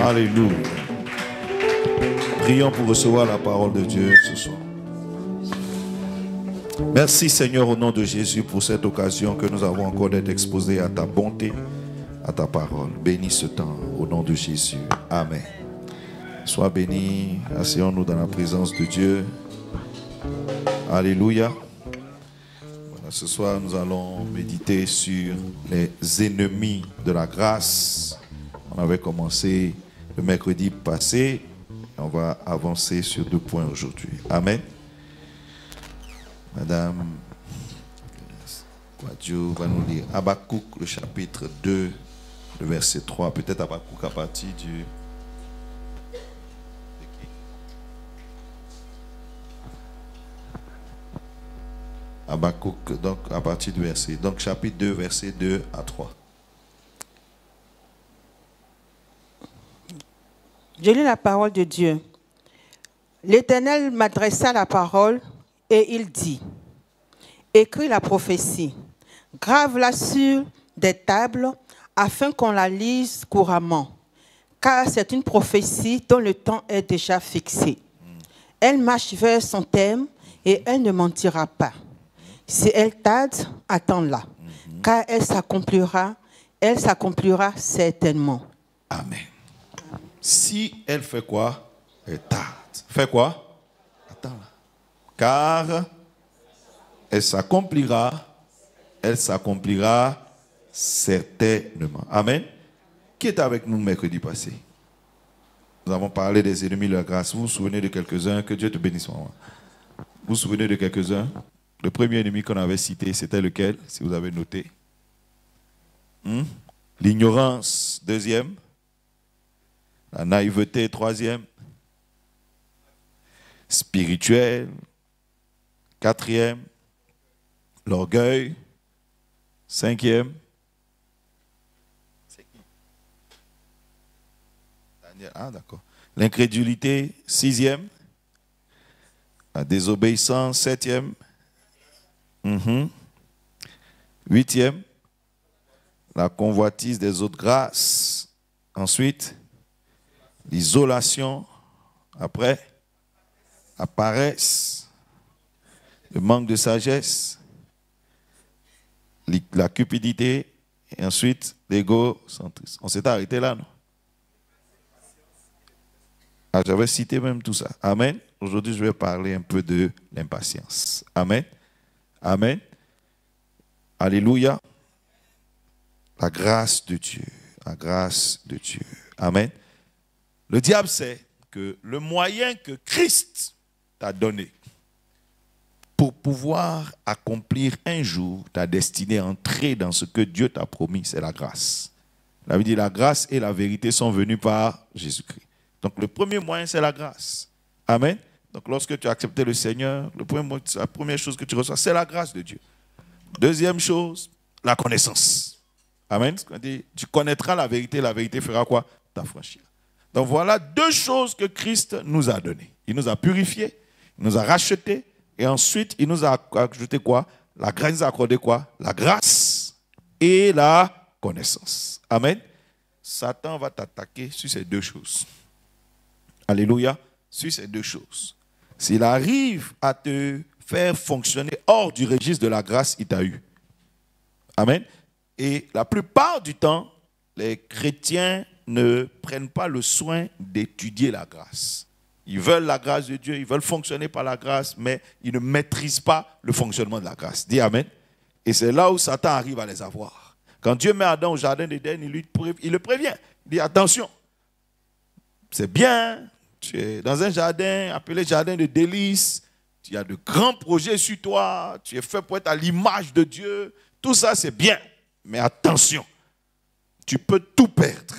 Alléluia. Prions pour recevoir la parole de Dieu ce soir. Merci Seigneur au nom de Jésus pour cette occasion que nous avons encore d'être exposés à ta bonté, à ta parole. Bénis ce temps au nom de Jésus. Amen. Sois béni. Asseyons-nous dans la présence de Dieu. Alléluia. Voilà, ce soir, nous allons méditer sur les ennemis de la grâce. On avait commencé le mercredi passé. On va avancer sur 2 points aujourd'hui. Amen. Madame Quadio va nous lire Habakkuk, le chapitre 2, le verset 3. Peut-être Habakkuk à partir du... Habakkuk, donc à partir du verset. Donc chapitre 2, verset 2 à 3. Je lis la parole de Dieu. L'Éternel m'adressa la parole et il dit, écris la prophétie, grave-la sur des tables afin qu'on la lise couramment, car c'est une prophétie dont le temps est déjà fixé. Elle marche vers son terme et elle ne mentira pas. Si elle tarde, attends-la, car elle s'accomplira certainement. Amen. Si elle fait quoi? Elle tarde. Fait quoi? Attends-la. Car elle s'accomplira certainement. Amen. Qui est avec nous mercredi passé? Nous avons parlé des ennemis de la grâce. Vous vous souvenez de quelques-uns? Que Dieu te bénisse, maman. Vous vous souvenez de quelques-uns? Le premier ennemi qu'on avait cité, c'était lequel? Si vous avez noté. L'ignorance, deuxième. La naïveté, troisième. Spirituel, quatrième. L'orgueil, cinquième. C'est qui? Daniel. Ah, d'accord. L'incrédulité, sixième. La désobéissance, septième. Huitième. La convoitise des autres grâces. Ensuite, l'isolation. Après, la paresse. Le manque de sagesse. La cupidité. Et ensuite, l'égocentrisme. On s'est arrêté là, non? Ah, j'avais cité même tout ça. Amen. Aujourd'hui, je vais parler un peu de l'impatience. Amen. Amen. Alléluia. La grâce de Dieu. La grâce de Dieu. Amen. Le diable sait que le moyen que Christ t'a donné pour pouvoir accomplir un jour ta destinée, entrer dans ce que Dieu t'a promis, c'est la grâce. La Bible dit la grâce et la vérité sont venues par Jésus-Christ. Donc le premier moyen, c'est la grâce. Amen. Donc lorsque tu as accepté le Seigneur, la première chose que tu reçois, c'est la grâce de Dieu. Deuxième chose, la connaissance. Amen. Tu connaîtras la vérité fera quoi? T'affranchira. Donc voilà 2 choses que Christ nous a données. Il nous a purifiés, il nous a rachetés, et ensuite il nous a ajouté quoi? La grâce nous a accordé quoi? La grâce et la connaissance. Amen. Satan va t'attaquer sur ces 2 choses. Alléluia. Sur ces 2 choses. S'il arrive à te faire fonctionner hors du registre de la grâce, il t'a eu. Amen. Et la plupart du temps, les chrétiens ne prennent pas le soin d'étudier la grâce. Ils veulent la grâce de Dieu, ils veulent fonctionner par la grâce, mais ils ne maîtrisent pas le fonctionnement de la grâce. Dis Amen. Et c'est là où Satan arrive à les avoir. Quand Dieu met Adam au jardin d'Éden, il le prévient. Il dit attention, c'est bien, tu es dans un jardin appelé jardin de délices, il y a de grands projets sur toi, tu es fait pour être à l'image de Dieu, tout ça c'est bien, mais attention, tu peux tout perdre.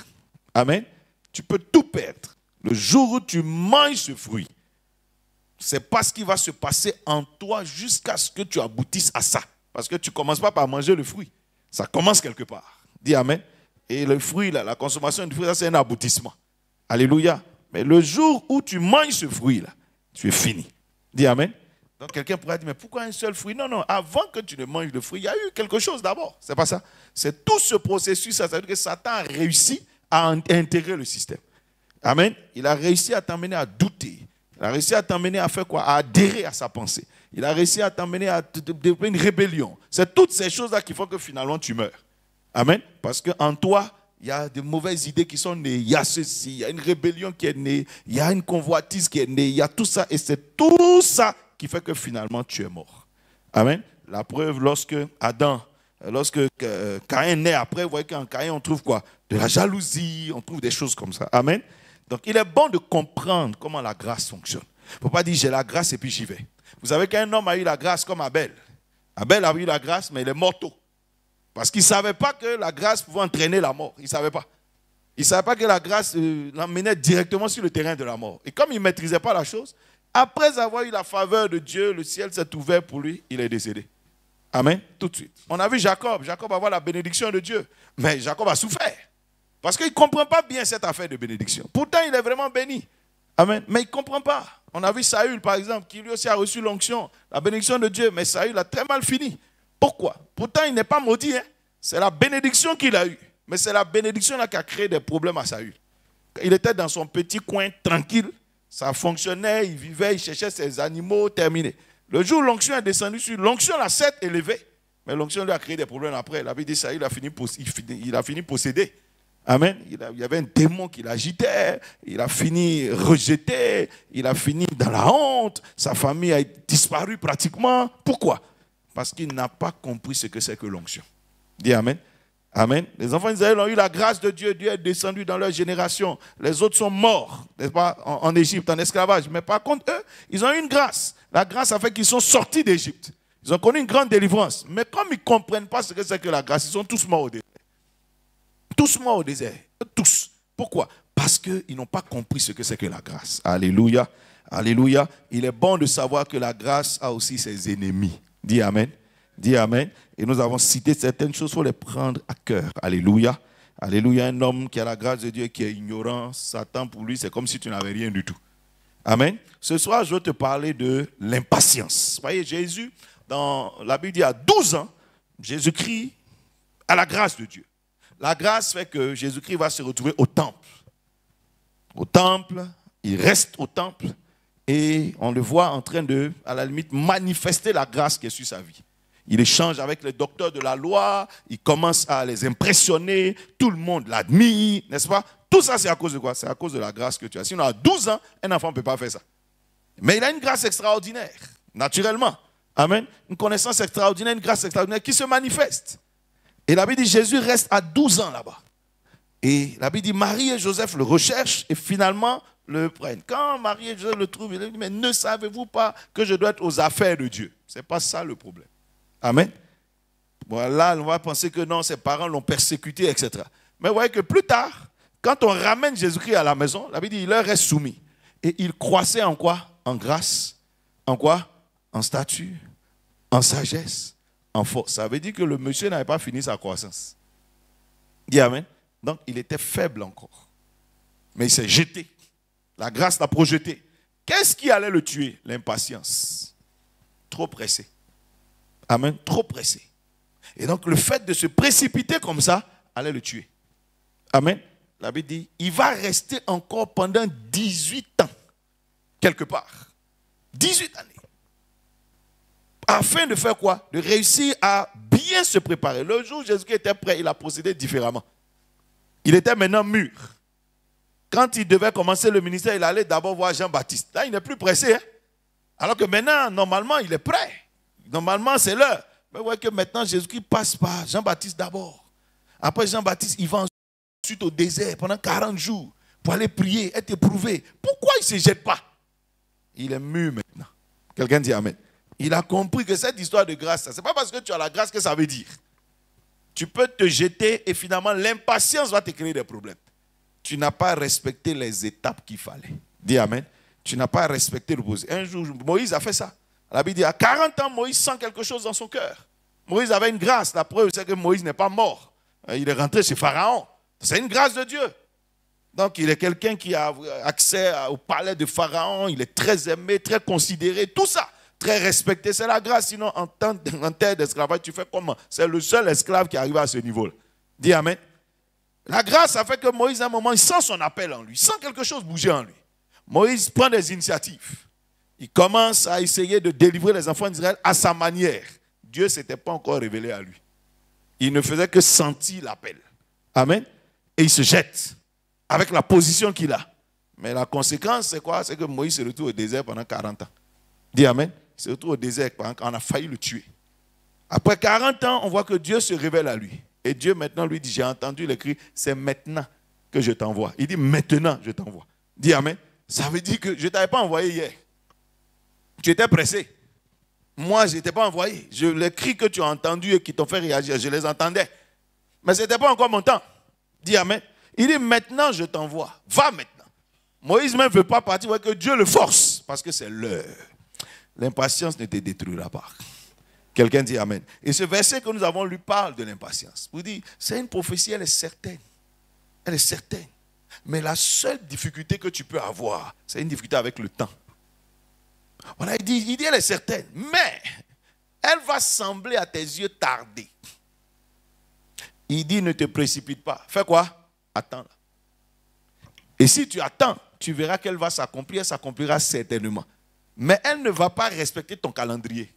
Amen. Tu peux tout perdre. Le jour où tu manges ce fruit, c'est pas ce qui va se passer en toi jusqu'à ce que tu aboutisses à ça. Parce que tu ne commences pas par manger le fruit. Ça commence quelque part. Dis Amen. Et le fruit, là, la consommation du fruit, ça c'est un aboutissement. Alléluia. Mais le jour où tu manges ce fruit-là, tu es fini. Dis Amen. Donc quelqu'un pourrait dire, mais pourquoi un seul fruit? Non, non, avant que tu ne manges le fruit, il y a eu quelque chose d'abord. C'est pas ça. C'est tout ce processus, ça veut dire que Satan a réussi à intégrer le système. Amen. Il a réussi à t'amener à douter. Il a réussi à t'amener à faire quoi? À adhérer à sa pensée. Il a réussi à t'amener à développer une rébellion. C'est toutes ces choses-là qui font que finalement tu meurs. Amen. Parce qu'en toi, il y a de mauvaises idées qui sont nées. Il y a ceci, il y a une rébellion qui est née. Il y a une convoitise qui est née. Il y a tout ça. Et c'est tout ça qui fait que finalement tu es mort. Amen. La preuve, lorsque Caïn naît après, vous voyez qu'en Caïn, on trouve quoi? De la jalousie, on trouve des choses comme ça. Amen. Donc, il est bon de comprendre comment la grâce fonctionne. Il ne faut pas dire j'ai la grâce et puis j'y vais. Vous savez qu'un homme a eu la grâce comme Abel. Abel a eu la grâce, mais il est mort tôt. Parce qu'il ne savait pas que la grâce pouvait entraîner la mort. Il ne savait pas. Il ne savait pas que la grâce l'emmenait directement sur le terrain de la mort. Et comme il ne maîtrisait pas la chose, après avoir eu la faveur de Dieu, le ciel s'est ouvert pour lui, il est décédé. Amen. Tout de suite. On a vu Jacob. Jacob a avoir la bénédiction de Dieu. Mais Jacob a souffert. Parce qu'il ne comprend pas bien cette affaire de bénédiction. Pourtant, il est vraiment béni. Amen. Mais il ne comprend pas. On a vu Saül, par exemple, qui lui aussi a reçu l'onction, la bénédiction de Dieu. Mais Saül a très mal fini. Pourquoi? Pourtant, il n'est pas maudit. Hein? C'est la bénédiction qu'il a eue. Mais c'est la bénédiction là qui a créé des problèmes à Saül. Il était dans son petit coin tranquille. Ça fonctionnait, il vivait, il cherchait ses animaux, terminé. Le jour où l'onction est descendue sur l'onction, l'a certes élevé. Mais l'onction lui a créé des problèmes après. Il avait dit ça, il a fini possédé. Amen. Il y avait un démon qui l'agitait. Il a fini rejeté. Il a fini dans la honte. Sa famille a disparu pratiquement. Pourquoi? Parce qu'il n'a pas compris ce que c'est que l'onction. Dis Amen. Amen. Les enfants d'Israël ont eu la grâce de Dieu. Dieu est descendu dans leur génération. Les autres sont morts, n'est-ce pas, en Égypte, en esclavage. Mais par contre, eux, ils ont eu une grâce. La grâce a fait qu'ils sont sortis d'Égypte. Ils ont connu une grande délivrance. Mais comme ils ne comprennent pas ce que c'est que la grâce, ils sont tous morts au désert. Tous morts au désert. Tous. Pourquoi? Parce qu'ils n'ont pas compris ce que c'est que la grâce. Alléluia. Alléluia. Il est bon de savoir que la grâce a aussi ses ennemis. Dis Amen. Dis Amen. Et nous avons cité certaines choses, il faut les prendre à cœur. Alléluia. Alléluia. Un homme qui a la grâce de Dieu et qui est ignorant, Satan pour lui, c'est comme si tu n'avais rien du tout. Amen. Ce soir, je veux te parler de l'impatience. Vous voyez, Jésus, dans la Bible, il y a 12 ans, Jésus-Christ a la grâce de Dieu. La grâce fait que Jésus-Christ va se retrouver au temple. Au temple, il reste au temple et on le voit en train de, à la limite, manifester la grâce qui est sur sa vie. Il échange avec les docteurs de la loi, il commence à les impressionner, tout le monde l'admire, n'est-ce pas? Tout ça, c'est à cause de quoi? C'est à cause de la grâce que tu as. Sinon, à 12 ans, un enfant ne peut pas faire ça. Mais il a une grâce extraordinaire, naturellement. Amen. Une connaissance extraordinaire, une grâce extraordinaire qui se manifeste. Et la Bible dit Jésus reste à 12 ans là-bas. Et la Bible dit Marie et Joseph le recherchent et finalement le prennent. Quand Marie et Joseph le trouvent, il dit mais ne savez-vous pas que je dois être aux affaires de Dieu? Ce n'est pas ça le problème. Amen. Voilà, on va penser que non, ses parents l'ont persécuté, etc. Mais vous voyez que plus tard, quand on ramène Jésus-Christ à la maison, la Bible dit il leur reste soumis. Et il croissait en quoi? En grâce. En quoi? En stature, en sagesse, en force. Ça veut dire que le monsieur n'avait pas fini sa croissance. Dis Amen. Donc il était faible encore. Mais il s'est jeté. La grâce l'a projeté. Qu'est-ce qui allait le tuer? L'impatience. Trop pressé. Amen. Trop pressé. Et donc le fait de se précipiter comme ça allait le tuer. Amen. La Bible dit, il va rester encore pendant 18 ans, quelque part. 18 années. Afin de faire quoi? De réussir à bien se préparer. Le jour où Jésus était prêt, il a procédé différemment. Il était maintenant mûr. Quand il devait commencer le ministère, il allait d'abord voir Jean-Baptiste. Là, il n'est plus pressé. Hein? Alors que maintenant, normalement, il est prêt. Normalement, c'est l'heure. Mais vous voyez que maintenant, Jésus-Christ passe par Jean-Baptiste d'abord. Après Jean-Baptiste, il va ensuite au désert pendant 40 jours pour aller prier, être éprouvé. Pourquoi il ne se jette pas? Il est mûr maintenant. Quelqu'un dit Amen. Il a compris que cette histoire de grâce, ce n'est pas parce que tu as la grâce que ça veut dire. Tu peux te jeter et finalement l'impatience va te créer des problèmes. Tu n'as pas respecté les étapes qu'il fallait. Dis Amen. Tu n'as pas respecté le posé. Un jour, Moïse a fait ça. La Bible dit, à 40 ans, Moïse sent quelque chose dans son cœur. Moïse avait une grâce. La preuve, c'est que Moïse n'est pas mort. Il est rentré chez Pharaon. C'est une grâce de Dieu. Donc, il est quelqu'un qui a accès au palais de Pharaon. Il est très aimé, très considéré. Tout ça, très respecté. C'est la grâce. Sinon, en terre d'esclavage, tu fais comment? C'est le seul esclave qui arrive à ce niveau-là. Dis Amen. La grâce a fait que Moïse, à un moment, il sent son appel en lui, il sent quelque chose bouger en lui. Moïse prend des initiatives. Il commence à essayer de délivrer les enfants d'Israël à sa manière. Dieu ne s'était pas encore révélé à lui. Il ne faisait que sentir l'appel. Amen. Et il se jette avec la position qu'il a. Mais la conséquence, c'est quoi? C'est que Moïse se retrouve au désert pendant 40 ans. Dis Amen. Il se retrouve au désert pendant qu'on a failli le tuer. Après 40 ans, on voit que Dieu se révèle à lui. Et Dieu maintenant lui dit, j'ai entendu les cris, c'est maintenant que je t'envoie. Il dit, maintenant je t'envoie. Dis Amen. Ça veut dire que je ne t'avais pas envoyé hier. Tu étais pressé. Moi, je ne t'ai pas envoyé. Les cris que tu as entendus et qui t'ont fait réagir, je les entendais. Mais ce n'était pas encore mon temps. Dis Amen. Il dit, maintenant je t'envoie. Va maintenant. Moïse même ne veut pas partir, ouais, que Dieu le force. Parce que c'est l'heure. L'impatience ne te détruira pas. Quelqu'un dit Amen. Et ce verset que nous avons lu parle de l'impatience. Vous dites, c'est une prophétie, elle est certaine. Elle est certaine. Mais la seule difficulté que tu peux avoir, c'est une difficulté avec le temps. Il dit, elle est certaine. Mais elle va sembler à tes yeux tarder. Il dit, ne te précipite pas. Fais quoi? Attends. Et si tu attends, tu verras qu'elle va s'accomplir. Elle s'accomplira certainement. Mais elle ne va pas respecter ton calendrier.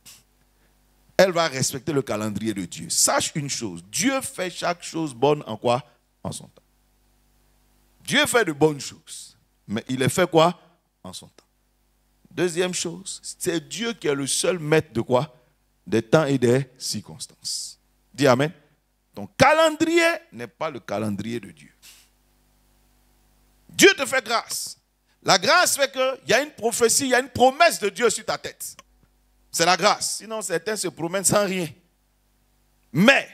Elle va respecter le calendrier de Dieu. Sache une chose. Dieu fait chaque chose bonne en quoi? En son temps. Dieu fait de bonnes choses. Mais il les fait quoi? En son temps. Deuxième chose, c'est Dieu qui est le seul maître de quoi? Des temps et des circonstances. Dis Amen. Ton calendrier n'est pas le calendrier de Dieu. Dieu te fait grâce. La grâce fait qu'il y a une prophétie, il y a une promesse de Dieu sur ta tête. C'est la grâce. Sinon, certains se promènent sans rien. Mais,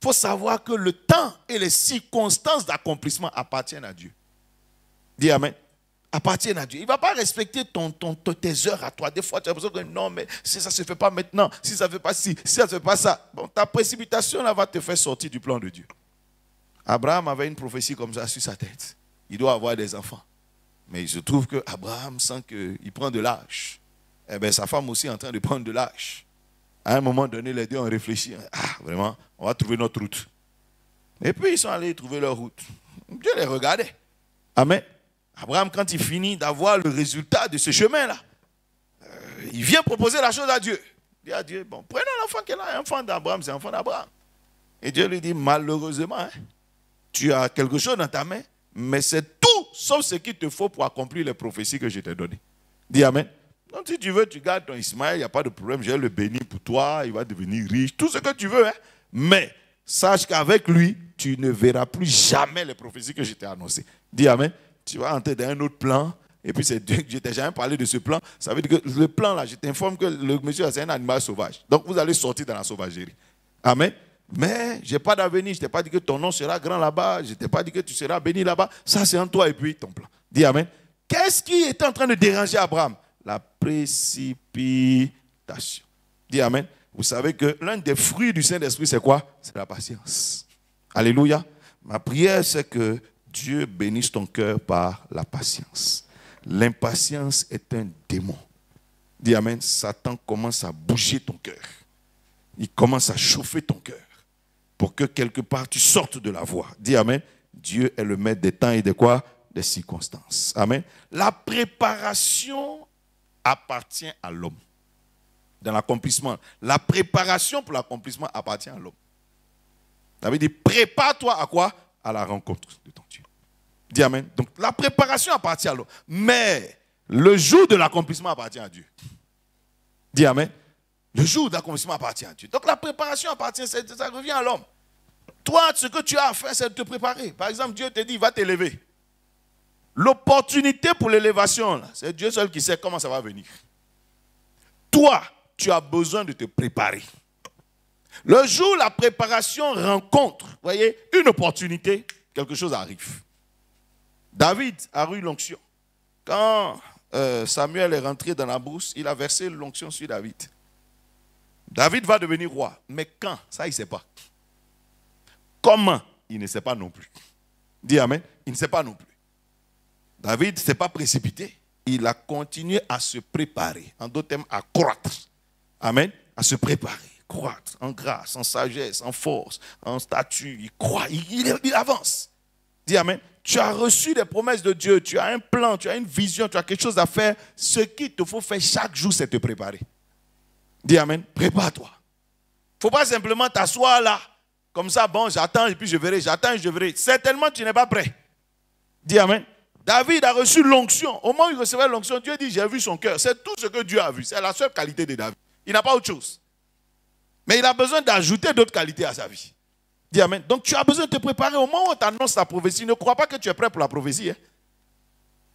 il faut savoir que le temps et les circonstances d'accomplissement appartiennent à Dieu. Dis Amen. Appartiennent à Dieu. Il ne va pas respecter tes heures à toi. Des fois, tu as l'impression que non, mais si ça ne se fait pas maintenant, si ça ne fait pas ci, si ça ne fait pas ça, bon, ta précipitation là va te faire sortir du plan de Dieu. Abraham avait une prophétie comme ça sur sa tête. Il doit avoir des enfants. Mais il se trouve qu'Abraham sent qu'il prend de l'âge. Eh bien, sa femme aussi est en train de prendre de l'âge. À un moment donné, les deux ont réfléchi. Ah, vraiment, on va trouver notre route. Et puis, ils sont allés trouver leur route. Dieu les regardait. Amen. Abraham, quand il finit d'avoir le résultat de ce chemin-là, il vient proposer la chose à Dieu. Il dit à Dieu, bon, prenons l'enfant qu'elle a. L'enfant d'Abraham, c'est l'enfant d'Abraham. Et Dieu lui dit, malheureusement, tu as quelque chose dans ta main, mais c'est tout sauf ce qu'il te faut pour accomplir les prophéties que je t'ai données. Dis Amen. Donc si tu veux, tu gardes ton Ismaël, il n'y a pas de problème, je vais le bénir pour toi, il va devenir riche, tout ce que tu veux. Mais sache qu'avec lui, tu ne verras plus jamais les prophéties que je t'ai annoncées. Dis Amen. Tu vas entrer dans un autre plan, et puis c'est Dieu que je t'ai jamais parlé de ce plan. Ça veut dire que le plan là, je t'informe que le monsieur c'est un animal sauvage. Donc vous allez sortir dans la sauvagerie. Amen. Mais je n'ai pas d'avenir, je ne t'ai pas dit que ton nom sera grand là-bas, je ne t'ai pas dit que tu seras béni là-bas. Ça c'est en toi et puis ton plan. Dis Amen. Qu'est-ce qui était en train de déranger Abraham? La précipitation. Dis Amen. Vous savez que l'un des fruits du Saint-Esprit, c'est quoi? C'est la patience. Alléluia. Ma prière, c'est que Dieu bénisse ton cœur par la patience. L'impatience est un démon. Dis Amen. Satan commence à bouger ton cœur. Il commence à chauffer ton cœur pour que quelque part tu sortes de la voie. Dis Amen. Dieu est le maître des temps et de quoi? Des circonstances. Amen. La préparation appartient à l'homme. Dans l'accomplissement. La préparation pour l'accomplissement appartient à l'homme. Ça veut dire, prépare-toi à quoi? À la rencontre de ton Dieu. Dis Amen. Donc, la préparation appartient à l'homme. Mais, le jour de l'accomplissement appartient à Dieu. Dis Amen. Le jour de l'accomplissement appartient à Dieu. Donc, la préparation appartient, ça revient à l'homme. Toi, ce que tu as à faire, c'est de te préparer. Par exemple, Dieu te dit, il va t'élever. L'opportunité pour l'élévation, c'est Dieu seul qui sait comment ça va venir. Toi, tu as besoin de te préparer. Le jour où la préparation rencontre, vous voyez, une opportunité, quelque chose arrive. David a eu l'onction. Quand Samuel est rentré dans la brousse, il a versé l'onction sur David. David va devenir roi. Mais quand? Ça, il ne sait pas. Comment? Il ne sait pas non plus. Dis Amen. Il ne sait pas non plus. David ne s'est pas précipité. Il a continué à se préparer. En d'autres termes, à croître. Amen. À se préparer. Croître en grâce, en sagesse, en force, en statut. Il croit. Il avance. Dis Amen. Tu as reçu des promesses de Dieu, tu as un plan, tu as une vision, tu as quelque chose à faire. Ce qu'il te faut faire chaque jour, c'est te préparer. Dis Amen. Prépare-toi. Il ne faut pas simplement t'asseoir là, comme ça, bon, j'attends et puis je verrai, j'attends et je verrai. Certainement, tu n'es pas prêt. Dis Amen. David a reçu l'onction. Au moment où il recevait l'onction, Dieu dit, j'ai vu son cœur. C'est tout ce que Dieu a vu. C'est la seule qualité de David. Il n'a pas autre chose. Mais il a besoin d'ajouter d'autres qualités à sa vie. Dis Amen. Donc tu as besoin de te préparer. Au moment où on t'annonce ta prophétie, ne crois pas que tu es prêt pour la prophétie. Hein.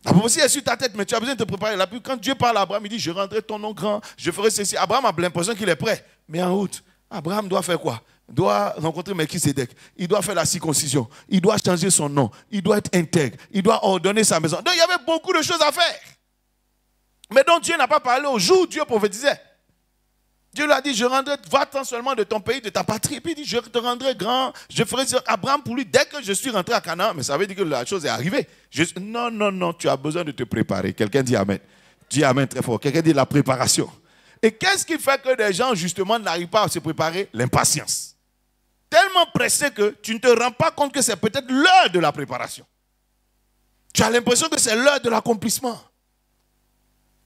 La prophétie est sur ta tête, mais tu as besoin de te préparer. Là, puis quand Dieu parle à Abraham, il dit, je rendrai ton nom grand, je ferai ceci. Abraham a l'impression qu'il est prêt. Mais en route, Abraham doit faire quoi? Il doit rencontrer Melchisédek. Il doit faire la circoncision. Il doit changer son nom. Il doit être intègre. Il doit ordonner sa maison. Donc il y avait beaucoup de choses à faire. Mais donc Dieu n'a pas parlé au jour où Dieu prophétisait. Dieu lui a dit, je rendrai, va-t'en seulement de ton pays, de ta patrie. Et puis il dit, je te rendrai grand. Je ferai Abraham pour lui, dès que je suis rentré à Canaan. Mais ça veut dire que la chose est arrivée. Non, non, non, tu as besoin de te préparer. Quelqu'un dit Amen. Dis Amen très fort. Quelqu'un dit la préparation. Et qu'est-ce qui fait que des gens, justement, n'arrivent pas à se préparer? L'impatience. Tellement pressé que tu ne te rends pas compte que c'est peut-être l'heure de la préparation. Tu as l'impression que c'est l'heure de l'accomplissement.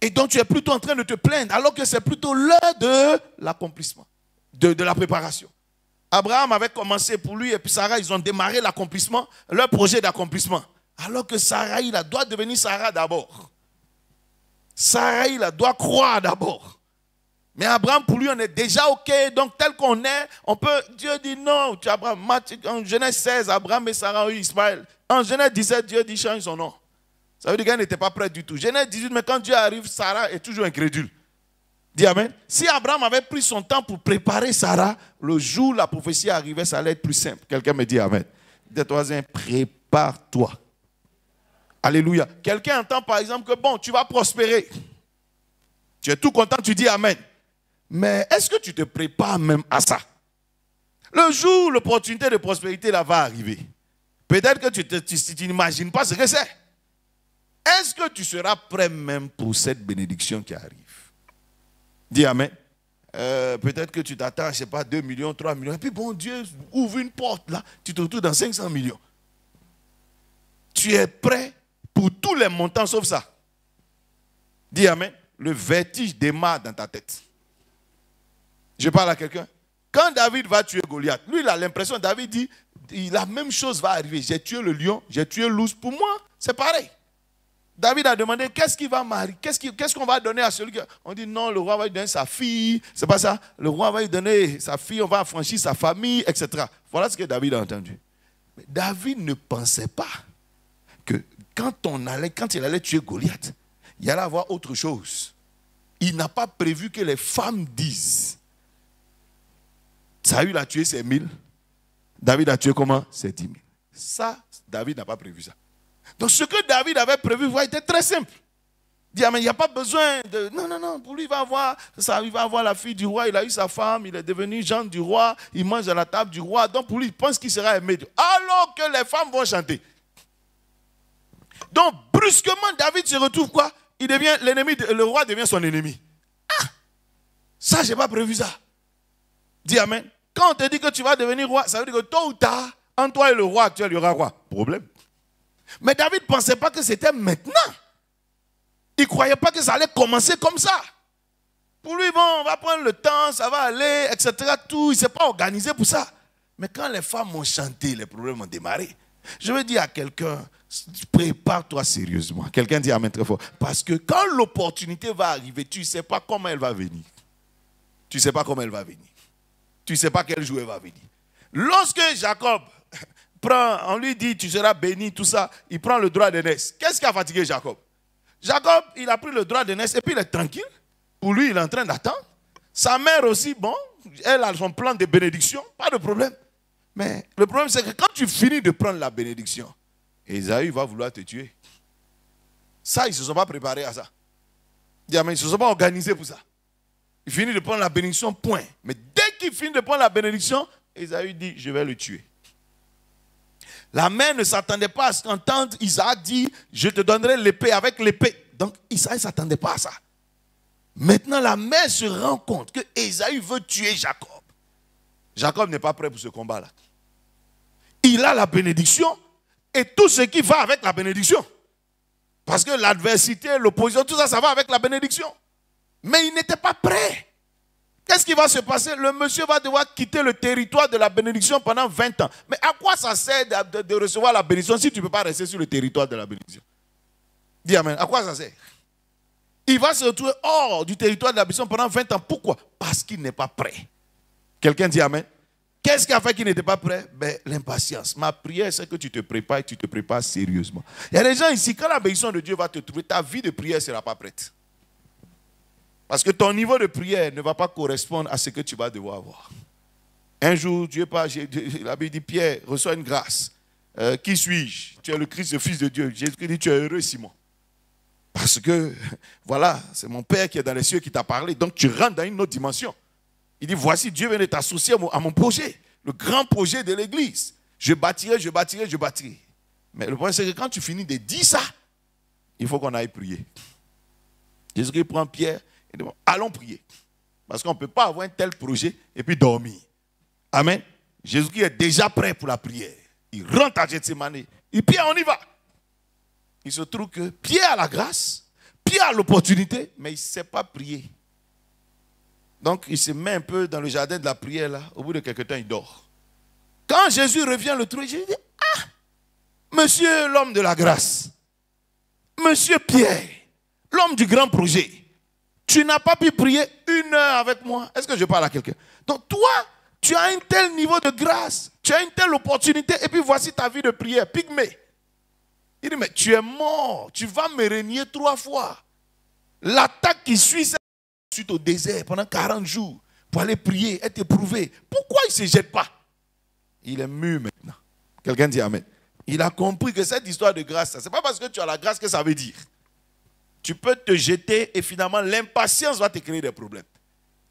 Et donc tu es plutôt en train de te plaindre, alors que c'est plutôt l'heure de l'accomplissement, de la préparation. Abraham avait commencé pour lui et puis Sarah, ils ont démarré l'accomplissement, leur projet d'accomplissement. Alors que Sarah, il doit devenir Sarah d'abord. Sarah, il doit croire d'abord. Mais Abraham, pour lui, on est déjà OK. Donc, tel qu'on est, on peut... Dieu dit non. Tu Abraham, en Genèse 16, Abraham et Sarah ont eu Ismaël. En Genèse 17, Dieu dit change son nom. Ça veut dire qu'elle n'était pas prête du tout. Genèse 18, mais quand Dieu arrive, Sarah est toujours incrédule. Dis Amen. Si Abraham avait pris son temps pour préparer Sarah, le jour où la prophétie arrivait, ça allait être plus simple. Quelqu'un me dit Amen. Dis-toi, prépare-toi. Alléluia. Quelqu'un entend par exemple que bon, tu vas prospérer. Tu es tout content, tu dis Amen. Mais est-ce que tu te prépares même à ça? Le jour où l'opportunité de prospérité là va arriver, peut-être que tu n'imagines pas ce que c'est. Est-ce que tu seras prêt même pour cette bénédiction qui arrive? Dis Amen. Peut-être que tu t'attends, je ne sais pas, 2 millions, 3 millions. Et puis bon, Dieu ouvre une porte là, tu te retrouves dans 500 millions. Tu es prêt pour tous les montants sauf ça. Dis Amen. Le vertige démarre dans ta tête. Je parle à quelqu'un. Quand David va tuer Goliath, lui il a l'impression, David dit, la même chose va arriver. J'ai tué le lion, j'ai tué l'ours. Pour moi, c'est pareil. David a demandé, qu'est-ce qu'il va marier? Qu'est-ce qu'on va donner à celui qui... On dit, non, le roi va lui donner sa fille. C'est pas ça. Le roi va lui donner sa fille, on va affranchir sa famille, etc. Voilà ce que David a entendu. Mais David ne pensait pas que quand il allait tuer Goliath, il allait avoir autre chose. Il n'a pas prévu que les femmes disent, Saül a tué ses 1000. David a tué comment? Ses 10 000. Ça, David n'a pas prévu ça. Donc ce que David avait prévu était très simple. Il dit, mais il n'y a pas besoin de... Non, non, non, pour lui, il va avoir la fille du roi, il a eu sa femme, il est devenu gendre du roi, il mange à la table du roi. Donc pour lui, il pense qu'il sera aimé. Alors que les femmes vont chanter. Donc brusquement, David se retrouve quoi? Il devient l'ennemi, le roi devient son ennemi. Ah! Ça, je n'ai pas prévu ça. Dis Amen. Quand on te dit que tu vas devenir roi, ça veut dire que tôt ou tard, entre toi et le roi actuel, il y aura quoi? Problème. Mais David ne pensait pas que c'était maintenant. Il ne croyait pas que ça allait commencer comme ça. Pour lui, bon, on va prendre le temps, ça va aller, etc. Tout, il ne s'est pas organisé pour ça. Mais quand les femmes ont chanté, les problèmes ont démarré. Je veux dire à quelqu'un, prépare-toi sérieusement. Quelqu'un dit Amen très fort. Parce que quand l'opportunité va arriver, tu ne sais pas comment elle va venir. Tu ne sais pas comment elle va venir. Tu ne sais pas quel jour elle va venir. Lorsque Jacob on lui dit tu seras béni, tout ça, il prend le droit d'aînesse. Qu'est-ce qui a fatigué Jacob? Jacob, il a pris le droit d'aînesse et puis il est tranquille. Pour lui, il est en train d'attendre. Sa mère aussi, bon, elle a son plan de bénédiction, pas de problème. Mais le problème, c'est que quand tu finis de prendre la bénédiction, Ésaü va vouloir te tuer. Ça, ils ne se sont pas préparés à ça. Ils ne se sont pas organisés pour ça. Il finit de prendre la bénédiction, point. Mais dès qu'il finit de prendre la bénédiction, Ésaü dit, je vais le tuer. La mère ne s'attendait pas à ce qu'entendre Isaac dit, je te donnerai l'épée avec l'épée. Donc Isaac ne s'attendait pas à ça. Maintenant, la mère se rend compte que Ésaü veut tuer Jacob. Jacob n'est pas prêt pour ce combat-là. Il a la bénédiction. et tout ce qui va avec la bénédiction. Parce que l'adversité, l'opposition, tout ça, ça va avec la bénédiction. Mais il n'était pas prêt. Qu'est-ce qui va se passer? Le monsieur va devoir quitter le territoire de la bénédiction pendant 20 ans. Mais à quoi ça sert de recevoir la bénédiction si tu ne peux pas rester sur le territoire de la bénédiction? Dis amen. À quoi ça sert? Il va se retrouver hors du territoire de la bénédiction pendant 20 ans. Pourquoi? Parce qu'il n'est pas prêt. Quelqu'un dit amen. Qu'est-ce qui a fait qu'il n'était pas prêt? L'impatience. Ma prière, c'est que tu te prépares et tu te prépares sérieusement. Il y a des gens ici, quand la bénédiction de Dieu va te trouver, ta vie de prière ne sera pas prête. Parce que ton niveau de prière ne va pas correspondre à ce que tu vas devoir avoir. Un jour, Dieu parle, la Bible dit, Pierre, reçois une grâce. Qui suis-je? Tu es le Christ, le Fils de Dieu. Jésus dit, tu es heureux, Simon. Parce que, voilà, c'est mon Père qui est dans les cieux qui t'a parlé. Donc, tu rentres dans une autre dimension. Il dit, voici, Dieu vient de t'associer à mon projet. Le grand projet de l'Église. Je bâtirai, je bâtirai, je bâtirai. Mais le problème, c'est que quand tu finis de dire ça, il faut qu'on aille prier. Jésus prend Pierre. Et dit, allons prier. Parce qu'on ne peut pas avoir un tel projet et puis dormir. Amen. Jésus-Christ est déjà prêt pour la prière. Il rentre à Gethsémani. Et Pierre, on y va. Il se trouve que Pierre a la grâce, Pierre a l'opportunité, mais il ne sait pas prier. Donc il se met un peu dans le jardin de la prière là. Au bout de quelques temps, il dort. Quand Jésus revient le trouver, Jésus dit, ah, monsieur l'homme de la grâce, monsieur Pierre, l'homme du grand projet, tu n'as pas pu prier 1 heure avec moi. Est-ce que je parle à quelqu'un? Donc toi, tu as un tel niveau de grâce, tu as une telle opportunité, et puis voici ta vie de prière, pygmée. Il dit, mais tu es mort, tu vas me régner 3 fois. L'attaque qui suit, c'est ensuite au désert pendant 40 jours pour aller prier, être éprouvé. Pourquoi il ne se jette pas? Il est mûr maintenant. Quelqu'un dit amen. Il a compris que cette histoire de grâce, ce n'est pas parce que tu as la grâce que ça veut dire. Tu peux te jeter et finalement l'impatience va te créer des problèmes.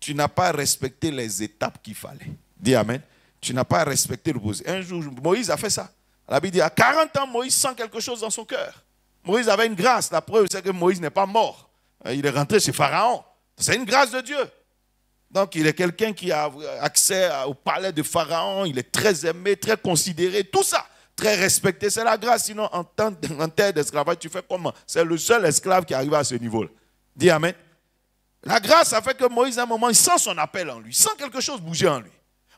Tu n'as pas respecté les étapes qu'il fallait. Dis amen. Tu n'as pas respecté le projet. Un jour, Moïse a fait ça. La Bible dit, à 40 ans, Moïse sent quelque chose dans son cœur. Moïse avait une grâce. La preuve, c'est que Moïse n'est pas mort. Il est rentré chez Pharaon. C'est une grâce de Dieu. Donc, il est quelqu'un qui a accès au palais de Pharaon. Il est très aimé, très considéré. Tout ça, très respecté. C'est la grâce. Sinon, en terre d'esclavage, tu fais comment? C'est le seul esclave qui arrive à ce niveau-là. Dis amen. La grâce a fait que Moïse, à un moment, il sent son appel en lui. Il sent quelque chose bouger en lui.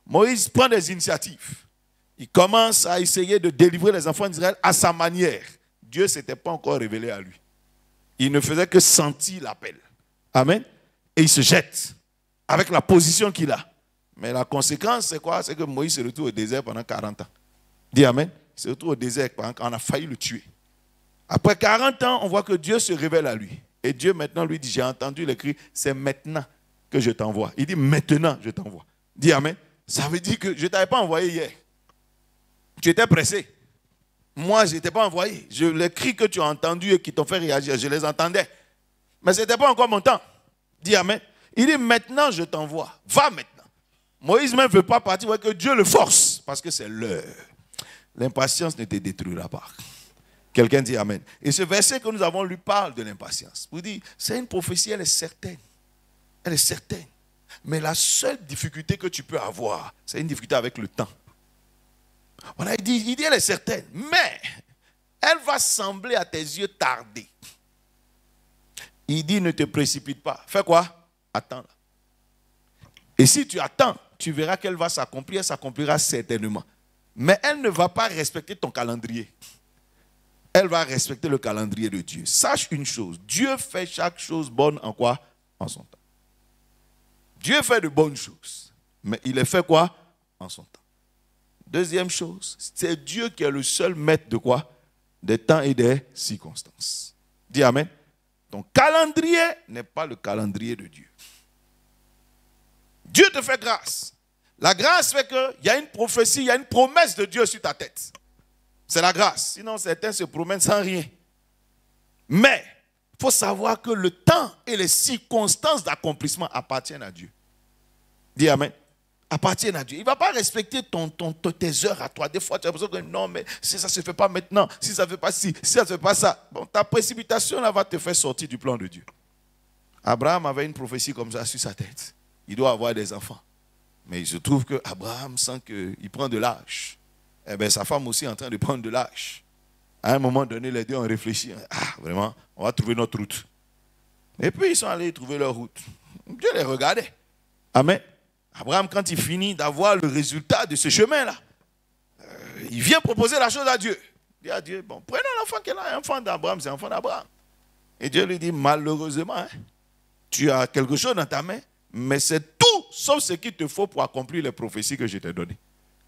Moïse prend des initiatives. Il commence à essayer de délivrer les enfants d'Israël à sa manière. Dieu ne s'était pas encore révélé à lui. Il ne faisait que sentir l'appel. Amen. Et il se jette avec la position qu'il a. Mais la conséquence, c'est quoi? C'est que Moïse se retrouve au désert pendant 40 ans. Dis amen. Il se retrouve au désert pendant qu'on a failli le tuer. Après 40 ans, on voit que Dieu se révèle à lui. Et Dieu maintenant lui dit, j'ai entendu les cris, c'est maintenant que je t'envoie. Il dit, maintenant je t'envoie. Dis amen. Ça veut dire que je ne t'avais pas envoyé hier. Tu étais pressé. Moi, je ne t'ai pas envoyé. Les cris que tu as entendus et qui t'ont fait réagir, je les entendais. Mais ce n'était pas encore mon temps. Dis amen. Il dit, maintenant je t'envoie. Va maintenant. Moïse même ne veut pas partir, que Dieu le force. Parce que c'est l'heure. L'impatience ne te détruira pas. Quelqu'un dit amen. Et ce verset que nous avons lu parle de l'impatience. Vous dites, c'est une prophétie, elle est certaine. Elle est certaine. Mais la seule difficulté que tu peux avoir, c'est une difficulté avec le temps. Voilà, il dit, elle est certaine. Mais, elle va sembler à tes yeux tarder. Il dit, ne te précipite pas. Fais quoi? Attends. Et si tu attends, tu verras qu'elle va s'accomplir. Elle s'accomplira certainement. Mais elle ne va pas respecter ton calendrier. Elle va respecter le calendrier de Dieu. Sache une chose. Dieu fait chaque chose bonne en quoi? En son temps. Dieu fait de bonnes choses. Mais il les fait quoi? En son temps. Deuxième chose, c'est Dieu qui est le seul maître de quoi? Des temps et des circonstances. Dis amen. Ton calendrier n'est pas le calendrier de Dieu. Dieu te fait grâce. La grâce fait qu'il y a une prophétie, il y a une promesse de Dieu sur ta tête. C'est la grâce. Sinon, certains se promènent sans rien. Mais, il faut savoir que le temps et les circonstances d'accomplissement appartiennent à Dieu. Dis amen. Appartiennent à Dieu. Il ne va pas respecter tes heures à toi. Des fois, tu as l'impression que non, mais si ça ne se fait pas maintenant, si ça ne se fait pas ci, si ça ne se fait pas ça, bon, ta précipitation là va te faire sortir du plan de Dieu. Abraham avait une prophétie comme ça sur sa tête. Il doit avoir des enfants. Mais il se trouve qu'Abraham sent qu'il prend de l'âge. Eh bien, sa femme aussi est en train de prendre de l'âge. À un moment donné, les deux ont réfléchi. Ah, vraiment, on va trouver notre route. Et puis, ils sont allés trouver leur route. Dieu les regardait. Amen. Abraham, quand il finit d'avoir le résultat de ce chemin-là, il vient proposer la chose à Dieu. Il dit à Dieu, bon, prenons l'enfant qui est là. L'enfant d'Abraham, c'est l'enfant d'Abraham. Et Dieu lui dit, malheureusement, hein, tu as quelque chose dans ta main, mais c'est tout sauf ce qu'il te faut pour accomplir les prophéties que je t'ai données.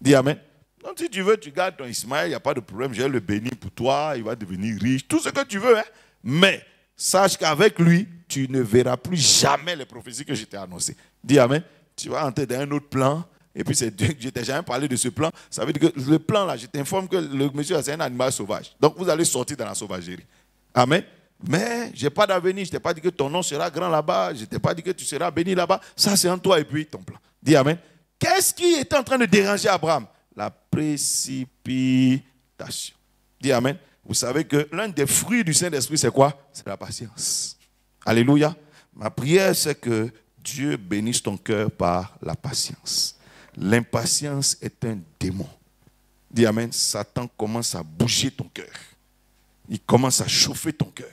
Dis Amen. Donc si tu veux, tu gardes ton Ismaël, il n'y a pas de problème, je vais le bénir pour toi, il va devenir riche, tout ce que tu veux. Hein. Mais sache qu'avec lui, tu ne verras plus jamais les prophéties que je t'ai annoncées. Dis Amen. Tu vas entrer dans un autre plan. Et puis, c'est Dieu, je t'ai jamais parlé de ce plan. Ça veut dire que le plan, là, je t'informe que le monsieur, c'est un animal sauvage. Donc, vous allez sortir dans la sauvagerie. Amen. Mais, je n'ai pas d'avenir. Je ne t'ai pas dit que ton nom sera grand là-bas. Je ne t'ai pas dit que tu seras béni là-bas. Ça, c'est en toi et puis ton plan. Dis Amen. Qu'est-ce qui était en train de déranger Abraham? La précipitation. Dis Amen. Vous savez que l'un des fruits du Saint-Esprit, c'est quoi? C'est la patience. Alléluia. Ma prière, c'est que Dieu bénisse ton cœur par la patience. L'impatience est un démon. Dis Amen. Satan commence à bouger ton cœur. Il commence à chauffer ton cœur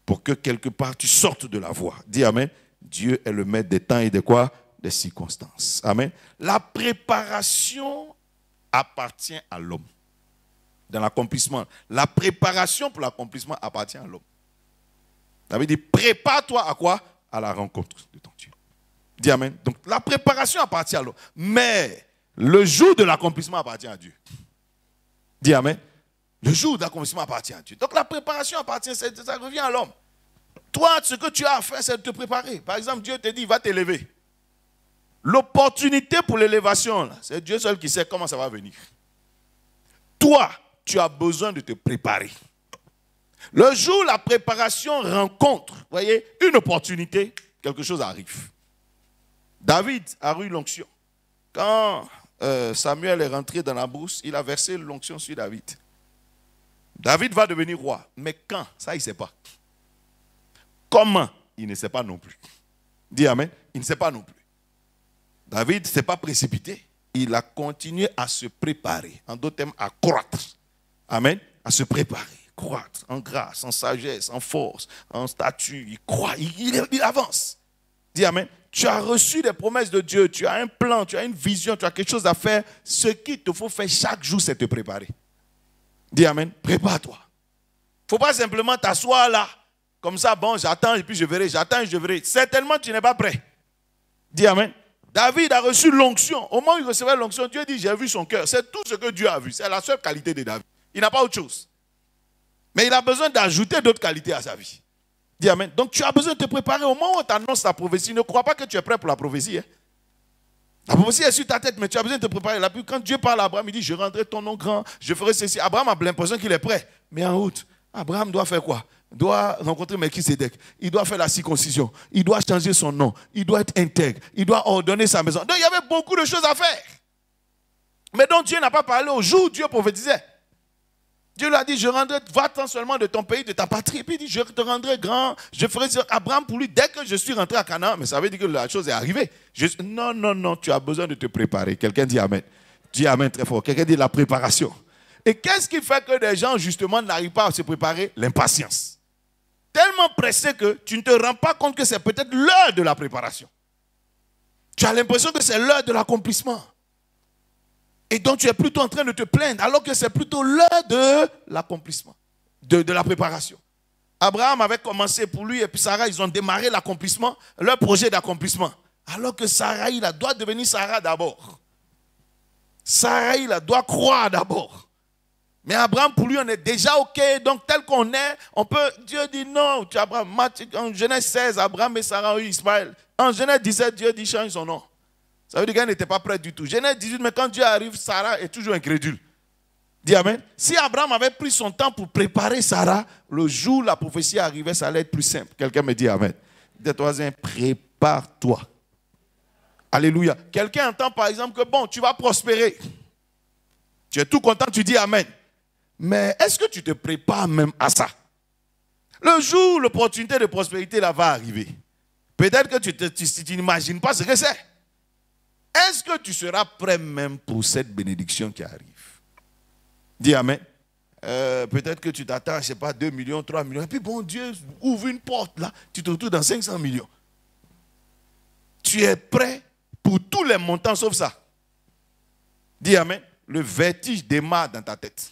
pour que quelque part tu sortes de la voie. Dis Amen. Dieu est le maître des temps et de quoi? Des circonstances. Amen. La préparation appartient à l'homme. Dans l'accomplissement. La préparation pour l'accomplissement appartient à l'homme. Ça veut dire prépare-toi à quoi? À la rencontre de ton Dieu. Dis Amen. Donc la préparation appartient à l'homme. Mais le jour de l'accomplissement appartient à Dieu. Dis Amen. Le jour de l'accomplissement appartient à Dieu. Donc la préparation appartient, ça revient à l'homme. Toi, ce que tu as à faire, c'est de te préparer. Par exemple, Dieu te dit, va t'élever. L'opportunité pour l'élévation, c'est Dieu seul qui sait comment ça va venir. Toi, tu as besoin de te préparer. Le jour où la préparation rencontre, vous voyez, une opportunité, quelque chose arrive. David a eu l'onction. Quand Samuel est rentré dans la brousse, il a versé l'onction sur David. David va devenir roi. Mais quand? Ça, il ne sait pas. Comment? Il ne sait pas non plus. Dis Amen. Il ne sait pas non plus. David ne s'est pas précipité. Il a continué à se préparer. En d'autres termes, à croître. Amen. À se préparer. Croître en grâce, en sagesse, en force, en statut. Il croit. Il avance. Dis Amen. Tu as reçu des promesses de Dieu. Tu as un plan, tu as une vision, tu as quelque chose à faire. Ce qu'il te faut faire chaque jour, c'est te préparer. Dis Amen. Prépare-toi. Il ne faut pas simplement t'asseoir là. Comme ça, bon, j'attends et puis je verrai. J'attends et je verrai. Certainement, tu n'es pas prêt. Dis Amen. David a reçu l'onction. Au moment où il recevait l'onction, Dieu dit, j'ai vu son cœur. C'est tout ce que Dieu a vu. C'est la seule qualité de David. Il n'a pas autre chose. Mais il a besoin d'ajouter d'autres qualités à sa vie. Dis Amen. Donc tu as besoin de te préparer. Au moment où on t'annonce la prophétie, ne crois pas que tu es prêt pour la prophétie. Hein. La prophétie est sur ta tête, mais tu as besoin de te préparer. Là, puis quand Dieu parle à Abraham, il dit, je rendrai ton nom grand, je ferai ceci. Abraham a l'impression qu'il est prêt. Mais en route, Abraham doit faire quoi? Il doit rencontrer Melchisédek. Il doit faire la circoncision. Il doit changer son nom. Il doit être intègre. Il doit ordonner sa maison. Donc il y avait beaucoup de choses à faire. Mais donc Dieu n'a pas parlé au jour où Dieu prophétisait. Dieu lui a dit, je rendrai, va-t'en seulement de ton pays, de ta patrie. Et puis il dit, je te rendrai grand. Je ferai Abraham pour lui dès que je suis rentré à Canaan. Mais ça veut dire que la chose est arrivée. Non, tu as besoin de te préparer. Quelqu'un dit Amen. Dis Amen très fort. Quelqu'un dit la préparation. Et qu'est-ce qui fait que des gens, justement, n'arrivent pas à se préparer? L'impatience. Tellement pressé que tu ne te rends pas compte que c'est peut-être l'heure de la préparation. Tu as l'impression que c'est l'heure de l'accomplissement. Et donc tu es plutôt en train de te plaindre, alors que c'est plutôt l'heure de l'accomplissement, de la préparation. Abraham avait commencé pour lui et puis Sarah, ils ont démarré l'accomplissement, leur projet d'accomplissement. Alors que Sarah, il doit devenir Sarah d'abord. Sarah, il doit croire d'abord. Mais Abraham, pour lui, on est déjà OK. Donc, tel qu'on est, on peut... Dieu dit non. En Genèse 16, Abraham et Sarah ont eu Ismaël. En Genèse 17, Dieu dit change son nom. Ça veut dire qu'elle n'était pas prête du tout. Genèse 18, mais quand Dieu arrive, Sarah est toujours incrédule. Dis Amen. Si Abraham avait pris son temps pour préparer Sarah, le jour où la prophétie arrivait, ça allait être plus simple. Quelqu'un me dit Amen. Dis-toi, prépare-toi. Alléluia. Quelqu'un entend par exemple que bon, tu vas prospérer. Tu es tout content, tu dis Amen. Mais est-ce que tu te prépares même à ça? Le jour où l'opportunité de prospérité là va arriver, peut-être que tu n'imagines pas ce que c'est. Est-ce que tu seras prêt même pour cette bénédiction qui arrive? Dis Amen. peut-être que tu t'attends, je ne sais pas, 2 millions, 3 millions. Et puis bon, Dieu ouvre une porte là, tu te retrouves dans 500 millions. Tu es prêt pour tous les montants sauf ça. Dis amen. Le vertige démarre dans ta tête.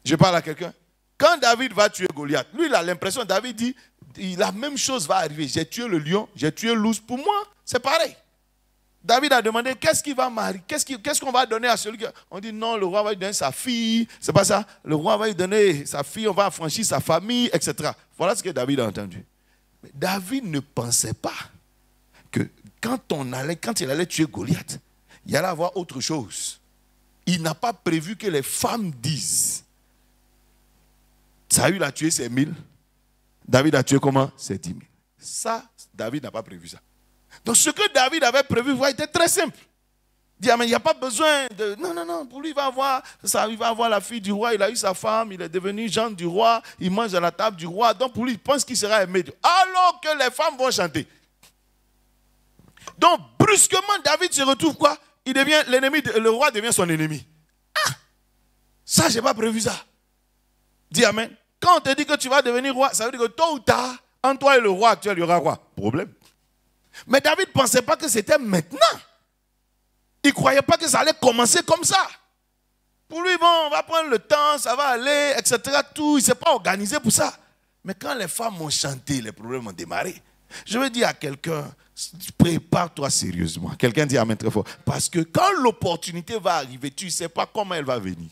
Je parle à quelqu'un. Quand David va tuer Goliath, lui il a l'impression, David dit, la même chose va arriver. J'ai tué le lion, j'ai tué l'ours. Pour moi, c'est pareil. David a demandé, qu'est-ce qu'il va marier? Qu'est-ce qu'on va donner à celui qui... On dit non, le roi va lui donner sa fille. C'est pas ça. Le roi va lui donner sa fille, on va affranchir sa famille, etc. Voilà ce que David a entendu. Mais David ne pensait pas que quand il allait tuer Goliath, il y allait avoir autre chose. Il n'a pas prévu que les femmes disent. Saül a tué ses 1000. David a tué comment? Ses 10 000. Ça, David n'a pas prévu ça. Donc ce que David avait prévu était très simple. Il dit, mais il n'y a pas besoin de... Non, pour lui, il va avoir la fille du roi, il a eu sa femme, il est devenu gendre du roi, il mange à la table du roi. Donc pour lui, il pense qu'il sera aimé. Alors que les femmes vont chanter. Donc brusquement, David se retrouve quoi? Il devient l'ennemi, le roi devient son ennemi. Ah! Ça, je n'ai pas prévu ça. Dis amen. Quand on te dit que tu vas devenir roi, ça veut dire que tôt ou tard, entre toi et le roi actuel, il y aura quoi? Problème. Mais David ne pensait pas que c'était maintenant. Il ne croyait pas que ça allait commencer comme ça. Pour lui, bon, on va prendre le temps, ça va aller, etc. Tout, il ne s'est pas organisé pour ça. Mais quand les femmes ont chanté, les problèmes ont démarré. Je veux dire à quelqu'un, prépare-toi sérieusement. Quelqu'un dit amen très fort. Parce que quand l'opportunité va arriver, tu ne sais pas comment elle va venir.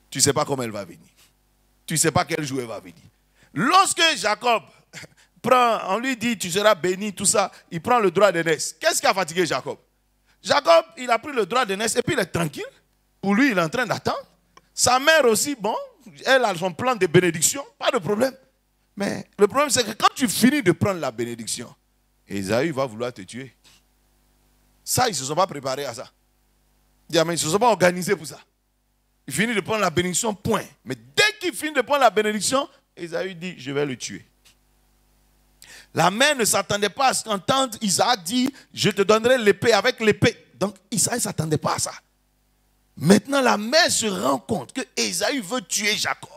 Tu ne sais pas comment elle va venir. Tu ne sais pas quel jour elle va venir. Lorsque Jacob on lui dit tu seras béni, tout ça, il prend le droit d'aînesse. Qu'est-ce qui a fatigué Jacob? Jacob, il a pris le droit d'aînesse et puis il est tranquille. Pour lui, il est en train d'attendre. Sa mère aussi, bon, elle a son plan de bénédiction, pas de problème. Mais le problème, c'est que quand tu finis de prendre la bénédiction, Ésaü va vouloir te tuer. Ça, ils ne se sont pas préparés à ça. Ils ne se sont pas organisés pour ça. Il finit de prendre la bénédiction, point. Mais dès qu'il finit de prendre la bénédiction, Ésaü dit, je vais le tuer. La mère ne s'attendait pas à ce qu'entendre Isaac dire, je te donnerai l'épée avec l'épée. Donc Isaac ne s'attendait pas à ça. Maintenant, la mère se rend compte que Ésaü veut tuer Jacob.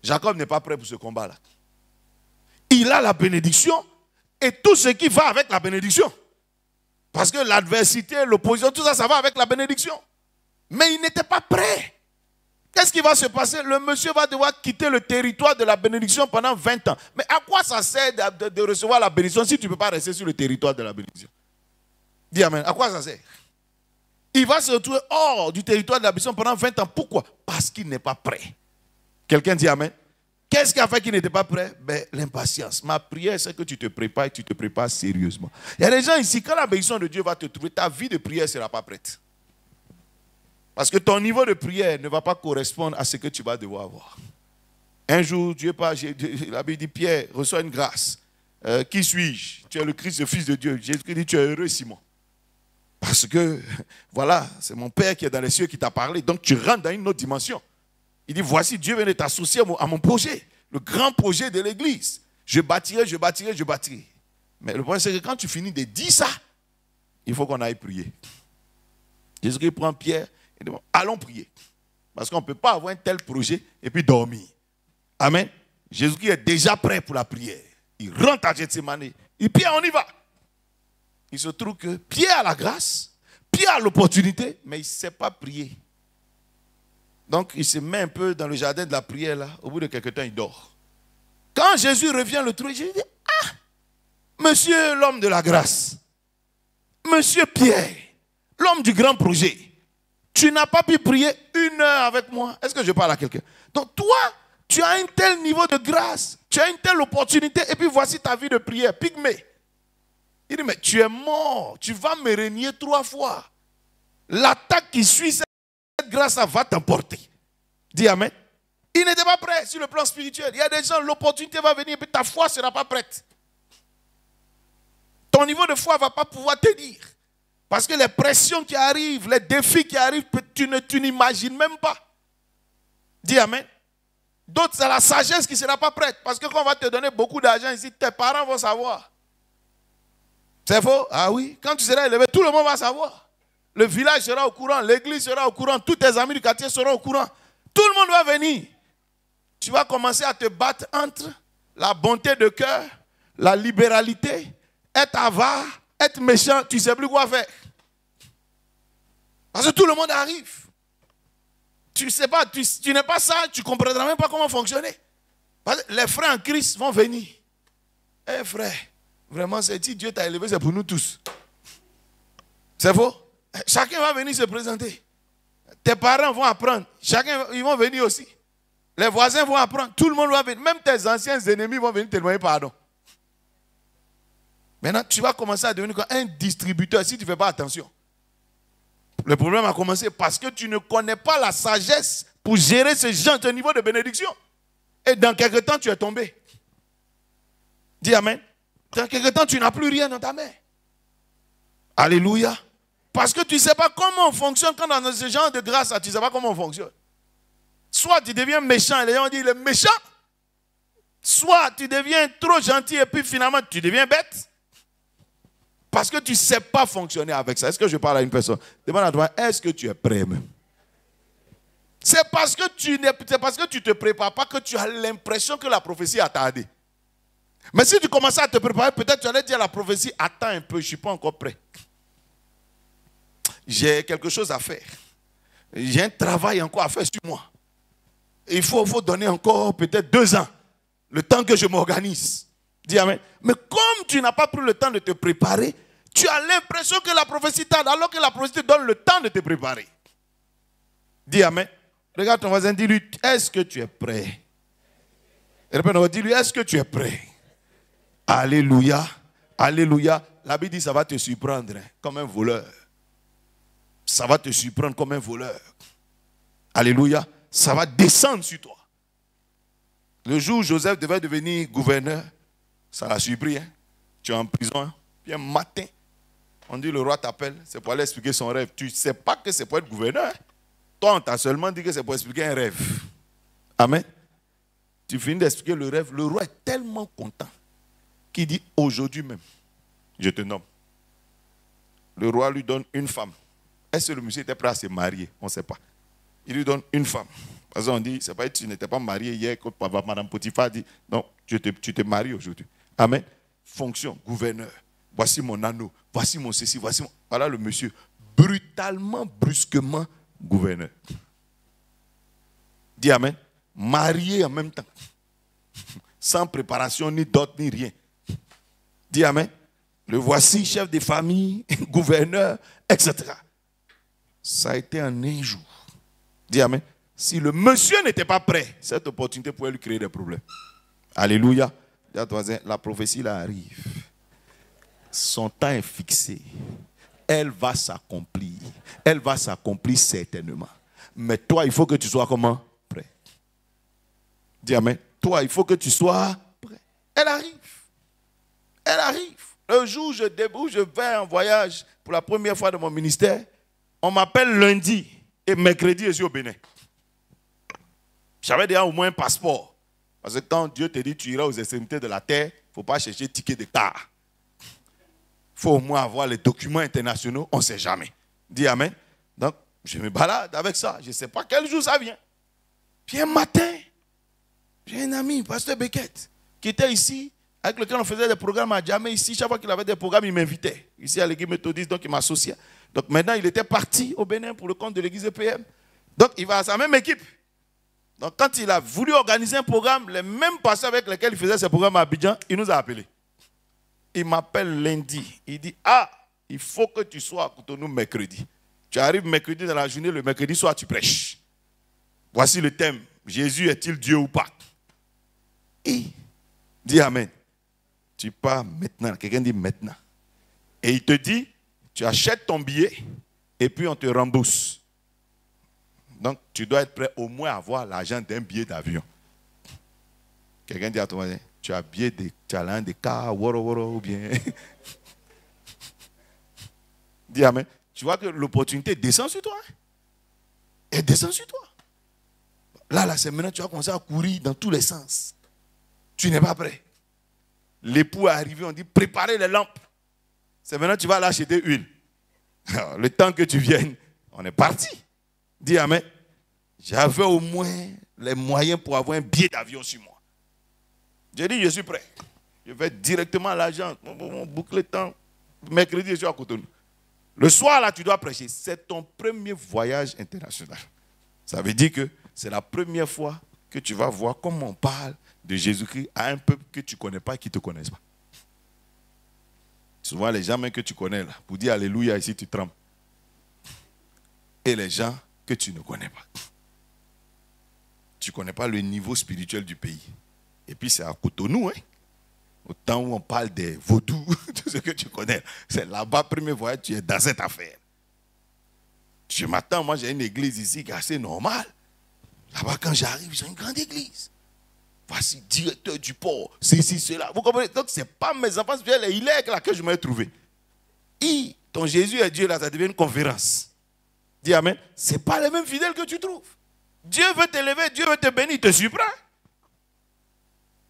Jacob n'est pas prêt pour ce combat-là. Il a la bénédiction et tout ce qui va avec la bénédiction. Parce que l'adversité, l'opposition, tout ça, ça va avec la bénédiction. Mais il n'était pas prêt. Qu'est-ce qui va se passer? Le monsieur va devoir quitter le territoire de la bénédiction pendant 20 ans. Mais à quoi ça sert de recevoir la bénédiction si tu ne peux pas rester sur le territoire de la bénédiction? Dis amen. À quoi ça sert? Il va se retrouver hors du territoire de la bénédiction pendant 20 ans. Pourquoi? Parce qu'il n'est pas prêt. Quelqu'un dit amen. Qu'est-ce qui a fait qu'il n'était pas prêt? Ben, l'impatience. Ma prière, c'est que tu te prépares et tu te prépares sérieusement. Il y a des gens ici, quand la bénédiction de Dieu va te trouver, ta vie de prière ne sera pas prête. Parce que ton niveau de prière ne va pas correspondre à ce que tu vas devoir avoir. Un jour, Dieu parle, la Bible dit, Pierre, reçois une grâce. Qui suis-je? Tu es le Christ, le Fils de Dieu. Jésus dit, tu es heureux, Simon. Parce que, voilà, c'est mon Père qui est dans les cieux qui t'a parlé. Donc, tu rentres dans une autre dimension. Il dit, voici, Dieu vient de t'associer à mon projet. Le grand projet de l'Église. Je bâtirai, je bâtirai, je bâtirai. Mais le problème, c'est que quand tu finis de dire ça, il faut qu'on aille prier. Jésus prend Pierre. Et dit, allons prier. Parce qu'on ne peut pas avoir un tel projet et puis dormir. Amen. Jésus-Christ est déjà prêt pour la prière. Il rentre à Gethsémani. Et Pierre, on y va. Il se trouve que Pierre a la grâce, Pierre a l'opportunité, mais il ne sait pas prier. Donc, il se met un peu dans le jardin de la prière, là. Au bout de quelques temps, il dort. Quand Jésus revient le trouver, Jésus dit, ah, monsieur l'homme de la grâce, monsieur Pierre, l'homme du grand projet, tu n'as pas pu prier 1 heure avec moi. Est-ce que je parle à quelqu'un? Donc toi, tu as un tel niveau de grâce, tu as une telle opportunité, et puis voici ta vie de prière, pygmée. Il dit, mais tu es mort, tu vas me régner 3 fois. L'attaque qui suit cette grâce va t'emporter. Dis amen. Il n'était pas prêt sur le plan spirituel. Il y a des gens, l'opportunité va venir, mais ta foi ne sera pas prête. Ton niveau de foi ne va pas pouvoir tenir. Parce que les pressions qui arrivent, les défis qui arrivent, tu n'imagines même pas. Dis amen. D'autres, c'est la sagesse qui ne sera pas prête. Parce que quand on va te donner beaucoup d'argent ici, tes parents vont savoir. C'est faux? Ah oui. Quand tu seras élevé, tout le monde va savoir. Le village sera au courant, l'église sera au courant, tous tes amis du quartier seront au courant. Tout le monde va venir. Tu vas commencer à te battre entre la bonté de cœur, la libéralité, être avare, être méchant, tu ne sais plus quoi faire. Parce que tout le monde arrive. Tu ne sais pas, tu n'es pas ça, tu ne comprendras même pas comment fonctionner. Parce que les frères en Christ vont venir. Eh frère, vraiment, si Dieu t'a élevé, c'est pour nous tous. C'est faux? Chacun va venir se présenter. Tes parents vont apprendre. Chacun, ils vont venir aussi. Les voisins vont apprendre. Tout le monde va venir. Même tes anciens ennemis vont venir te demander pardon. Maintenant, tu vas commencer à devenir un distributeur si tu ne fais pas attention. Le problème a commencé parce que tu ne connais pas la sagesse pour gérer ce niveau de bénédiction. Et dans quelque temps, tu es tombé. Dis Amen. Dans quelque temps, tu n'as plus rien dans ta main. Alléluia. Parce que tu ne sais pas comment on fonctionne quand dans ce genre de grâce, tu ne sais pas comment on fonctionne. Soit tu deviens méchant et les gens disent il est méchant. Soit tu deviens trop gentil et puis finalement tu deviens bête. Parce que tu ne sais pas fonctionner avec ça. Est-ce que je parle à une personne? Demande à toi, est-ce que tu es prêt même? C'est parce que tu ne te prépares pas que tu as l'impression que la prophétie a tardé. Mais si tu commençais à te préparer, peut-être tu allais dire à la prophétie, attends un peu, je ne suis pas encore prêt. J'ai quelque chose à faire. J'ai un travail encore à faire sur moi. Il faut donner encore peut-être 2 ans. Le temps que je m'organise. Dis Amen. Mais comme tu n'as pas pris le temps de te préparer, tu as l'impression que la prophétie tarde, alors que la prophétie te donne le temps de te préparer. Dis Amen. Regarde ton voisin, dis-lui, est-ce que tu es prêt? Répète, dis-lui, est-ce que tu es prêt? Alléluia. Alléluia. La Bible dit, ça va te surprendre comme un voleur. Ça va te surprendre comme un voleur. Alléluia. Ça va descendre sur toi. Le jour où Joseph devait devenir gouverneur, ça l'a surpris. Hein? Tu es en prison. Hein? Puis un matin, on dit le roi t'appelle, c'est pour aller expliquer son rêve. Tu ne sais pas que c'est pour être gouverneur. Hein? Toi, on t'a seulement dit que c'est pour expliquer un rêve. Amen. Tu finis d'expliquer le rêve. Le roi est tellement content qu'il dit aujourd'hui même, je te nomme. Le roi lui donne une femme. Est-ce que le monsieur était prêt à se marier? On ne sait pas. Il lui donne une femme. Parce qu'on dit, c'est pas que tu n'étais pas marié hier, quand Madame Potiphar dit, non, tu te maries aujourd'hui. Amen. Fonction, gouverneur. Voici mon anneau. Voici mon ceci. Voici mon... Voilà le monsieur. Brutalement, brusquement, gouverneur. Dis Amen. Marié en même temps. Sans préparation, ni dot, ni rien. Dis Amen. Le voici, chef de famille, gouverneur, etc. Ça a été en un jour. Dis Amen. Si le monsieur n'était pas prêt, cette opportunité pouvait lui créer des problèmes. Alléluia. Dis à ton voisin, la prophétie là arrive. Son temps est fixé. Elle va s'accomplir. Elle va s'accomplir certainement. Mais toi, il faut que tu sois comment? Prêt. Dis Amen. Toi, il faut que tu sois prêt. Elle arrive. Elle arrive. Le jour où je vais en voyage pour la première fois de mon ministère, on m'appelle lundi et mercredi, je suis au Bénin. J'avais déjà au moins un passeport. Parce que quand Dieu te dit tu iras aux extrémités de la terre, il ne faut pas chercher ticket de car. Il faut au moins avoir les documents internationaux, on ne sait jamais. Dis Amen. Donc, je me balade avec ça. Je ne sais pas quel jour ça vient. Puis un matin, j'ai un ami, Pasteur Beckett, qui était ici, avec lequel on faisait des programmes à Djamé ici. Chaque fois qu'il avait des programmes, il m'invitait. Ici à l'église méthodiste, donc il m'associait. Donc maintenant, il était parti au Bénin pour le compte de l'église EPM. Donc il va à sa même équipe. Donc quand il a voulu organiser un programme, les mêmes pasteurs avec lesquels il faisait ce programme à Abidjan, il nous a appelés. Il m'appelle lundi. Il dit, il faut que tu sois à Cotonou mercredi. Tu arrives mercredi dans la journée, le mercredi soir, tu prêches. Voici le thème. Jésus est-il Dieu ou pas? Et dis Amen. Tu pars maintenant. Quelqu'un dit maintenant. Et il te dit, tu achètes ton billet et puis on te rembourse. Donc, tu dois être prêt au moins à avoir l'argent d'un billet d'avion. Quelqu'un dit à toi, tu as l'un des cars, ou bien. Dis Amen. Tu vois que l'opportunité descend sur toi. Hein? Elle descend sur toi. Là, c'est maintenant tu vas commencer à courir dans tous les sens. Tu n'es pas prêt. L'époux est arrivé, on dit préparez les lampes. C'est maintenant que tu vas aller acheter huile. Alors, le temps que tu viennes, on est parti. Dis Amen. j'avais au moins les moyens pour avoir un billet d'avion sur moi. J'ai dit, je suis prêt. Je vais directement à l'agence, mon boucle temps. Mercredi, je suis à Cotonou. Le soir, là, tu dois prêcher. C'est ton premier voyage international. Ça veut dire que c'est la première fois que tu vas voir comment on parle de Jésus-Christ à un peuple que tu ne connais pas et qui ne te connaissent pas. Souvent, les gens même que tu connais, là, pour dire Alléluia, ici, tu trembles. Et les gens que tu ne connais pas. Tu ne connais pas le niveau spirituel du pays. Et puis, c'est à Cotonou, hein. Au temps où on parle des vaudous, tout ce que tu connais. C'est là-bas, premier voyage, tu es dans cette affaire. Je m'attends, moi j'ai une église ici qui est assez normale. Là-bas, quand j'arrive, j'ai une grande église. Voici, directeur du port, ceci, cela. Vous comprenez? Donc, ce n'est pas mes enfants spirituels, il est là que je m'ai trouvé. Ton Jésus est Dieu, là, ça devient une conférence. Dis Amen. Ce n'est pas les mêmes fidèles que tu trouves. Dieu veut t'élever, Dieu veut te bénir, il te surprend.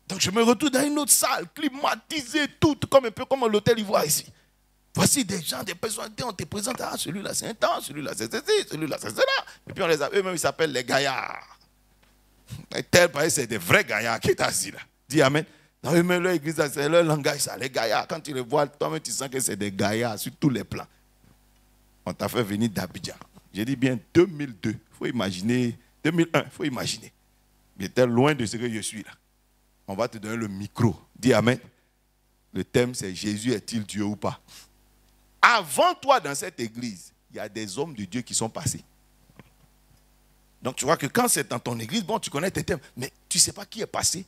Donc, je me retrouve dans une autre salle, climatisée, toute, comme un peu comme l'hôtel Ivoire ici. Voici des gens, des personnalités, on te présente, ah, celui-là c'est un temps, celui-là c'est ceci, celui-là c'est cela. Et puis on les a, eux-mêmes ils s'appellent les gaillards. Et tel pareil, c'est des vrais gaillards qui sont assis là. Dis Amen. Dans eux-mêmes, leur église, c'est leur langage, ça, les gaillards. Quand tu les vois, toi-même tu sens que c'est des gaillards sur tous les plans. On t'a fait venir d'Abidjan. J'ai dit bien 2002, il faut imaginer, 2001, il faut imaginer. J'étais loin de ce que je suis là. On va te donner le micro. Dis Amen. Le thème c'est Jésus est-il Dieu ou pas? Avant toi dans cette église, il y a des hommes de Dieu qui sont passés. Donc tu vois que quand c'est dans ton église, bon, tu connais tes thèmes, mais tu ne sais pas qui est passé,